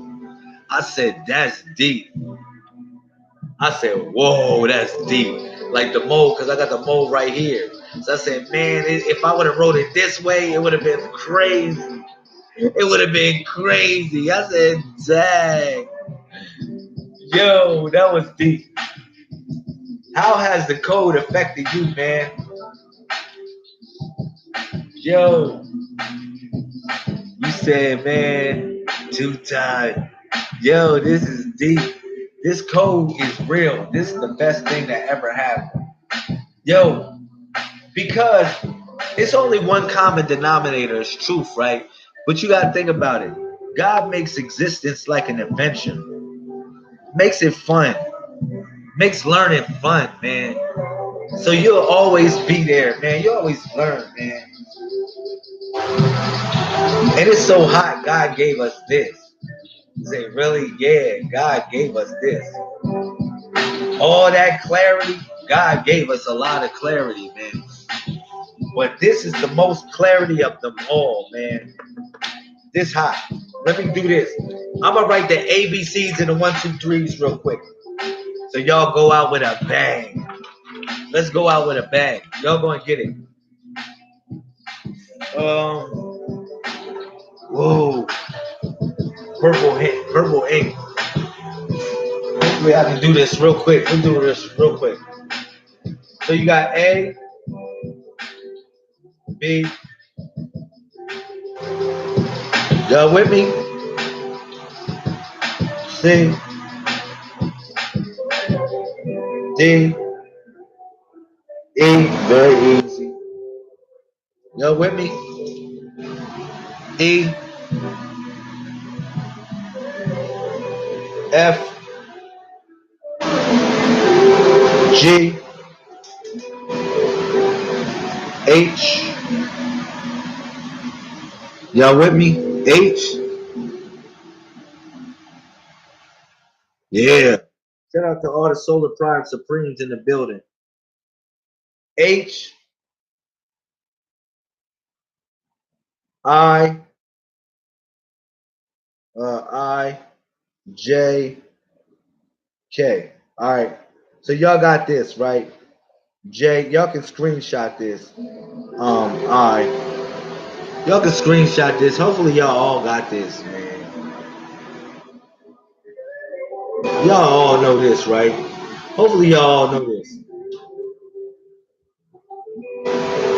I said, that's deep. I said, whoa, that's deep. Like the mole, because I got the mole right here. So I said, man, if I would have wrote it this way, it would have been crazy. It would have been crazy. I said, dang. Yo, that was deep. How has the code affected you, man? Yo, you said, man, 2 times. Yo, this is deep. This code is real. This is the best thing that ever happened. Yo, because It's only one common denominator, it's truth, right? But you gotta think about it. God makes existence like an adventure. Makes it fun. Makes learning fun, man. So you'll always be there, man. You always learn, man. And it's so hot, God gave us this. Say, really? Yeah, God gave us this. All that clarity, God gave us a lot of clarity, man. But this is the most clarity of them all, man. This hot. Let me do this. I'm gonna write the ABCs and the 1, 2, 3s real quick. So y'all go out with a bang. Let's go out with a bang. Y'all gonna get it. Whoa. Purple ink. We have to do this real quick. We'll do this real quick. So you got A, B. Y'all with me? C, D, E. Very easy. Y'all with me? E, F, G, H. Y'all with me? H. Yeah. Shout out to all the Solar Prime Supremes in the building. H, I, J, K. All right. So y'all got this, right? J, y'all can screenshot this. I. Y'all can screenshot this. Hopefully y'all all got this, man. Y'all all know this, right? Hopefully y'all all know this.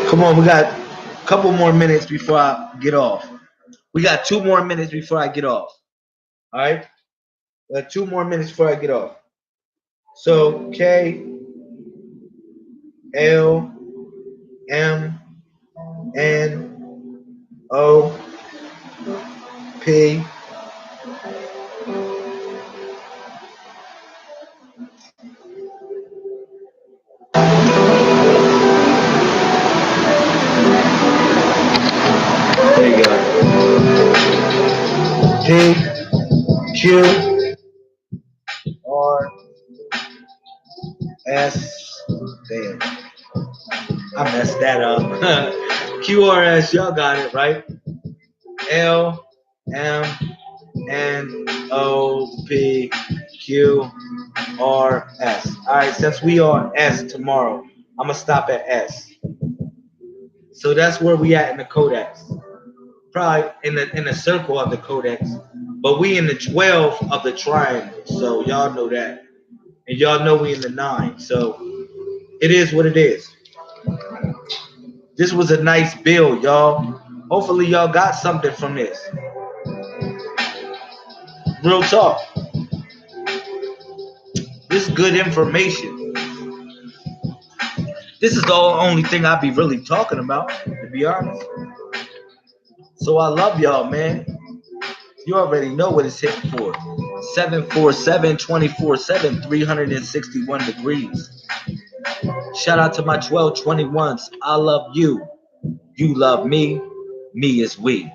Come on, we got a couple more minutes before I get off. We got 2 more minutes before I get off. All right? We got 2 more minutes before I get off. So K, L, M, N, O, P. There you go. P, Q, R, S. Damn. I messed that up. QRS, y'all got it, right? L, M, N, O, P, Q, R, S. All right, since we are S tomorrow, I'm going to stop at S. So that's where we at in the codex. Probably in the circle of the codex. But we in the 12 of the triangle. So y'all know that. And y'all know we in the 9. So it is what it is. This was a nice build, y'all. Hopefully y'all got something from this. Real talk. This is good information. This is the only thing I be really talking about, to be honest. So I love y'all, man. You already know what it's hitting for. 747, 24/7, 361 degrees. Shout out to my 1221s. I love you. You love me. Me is we.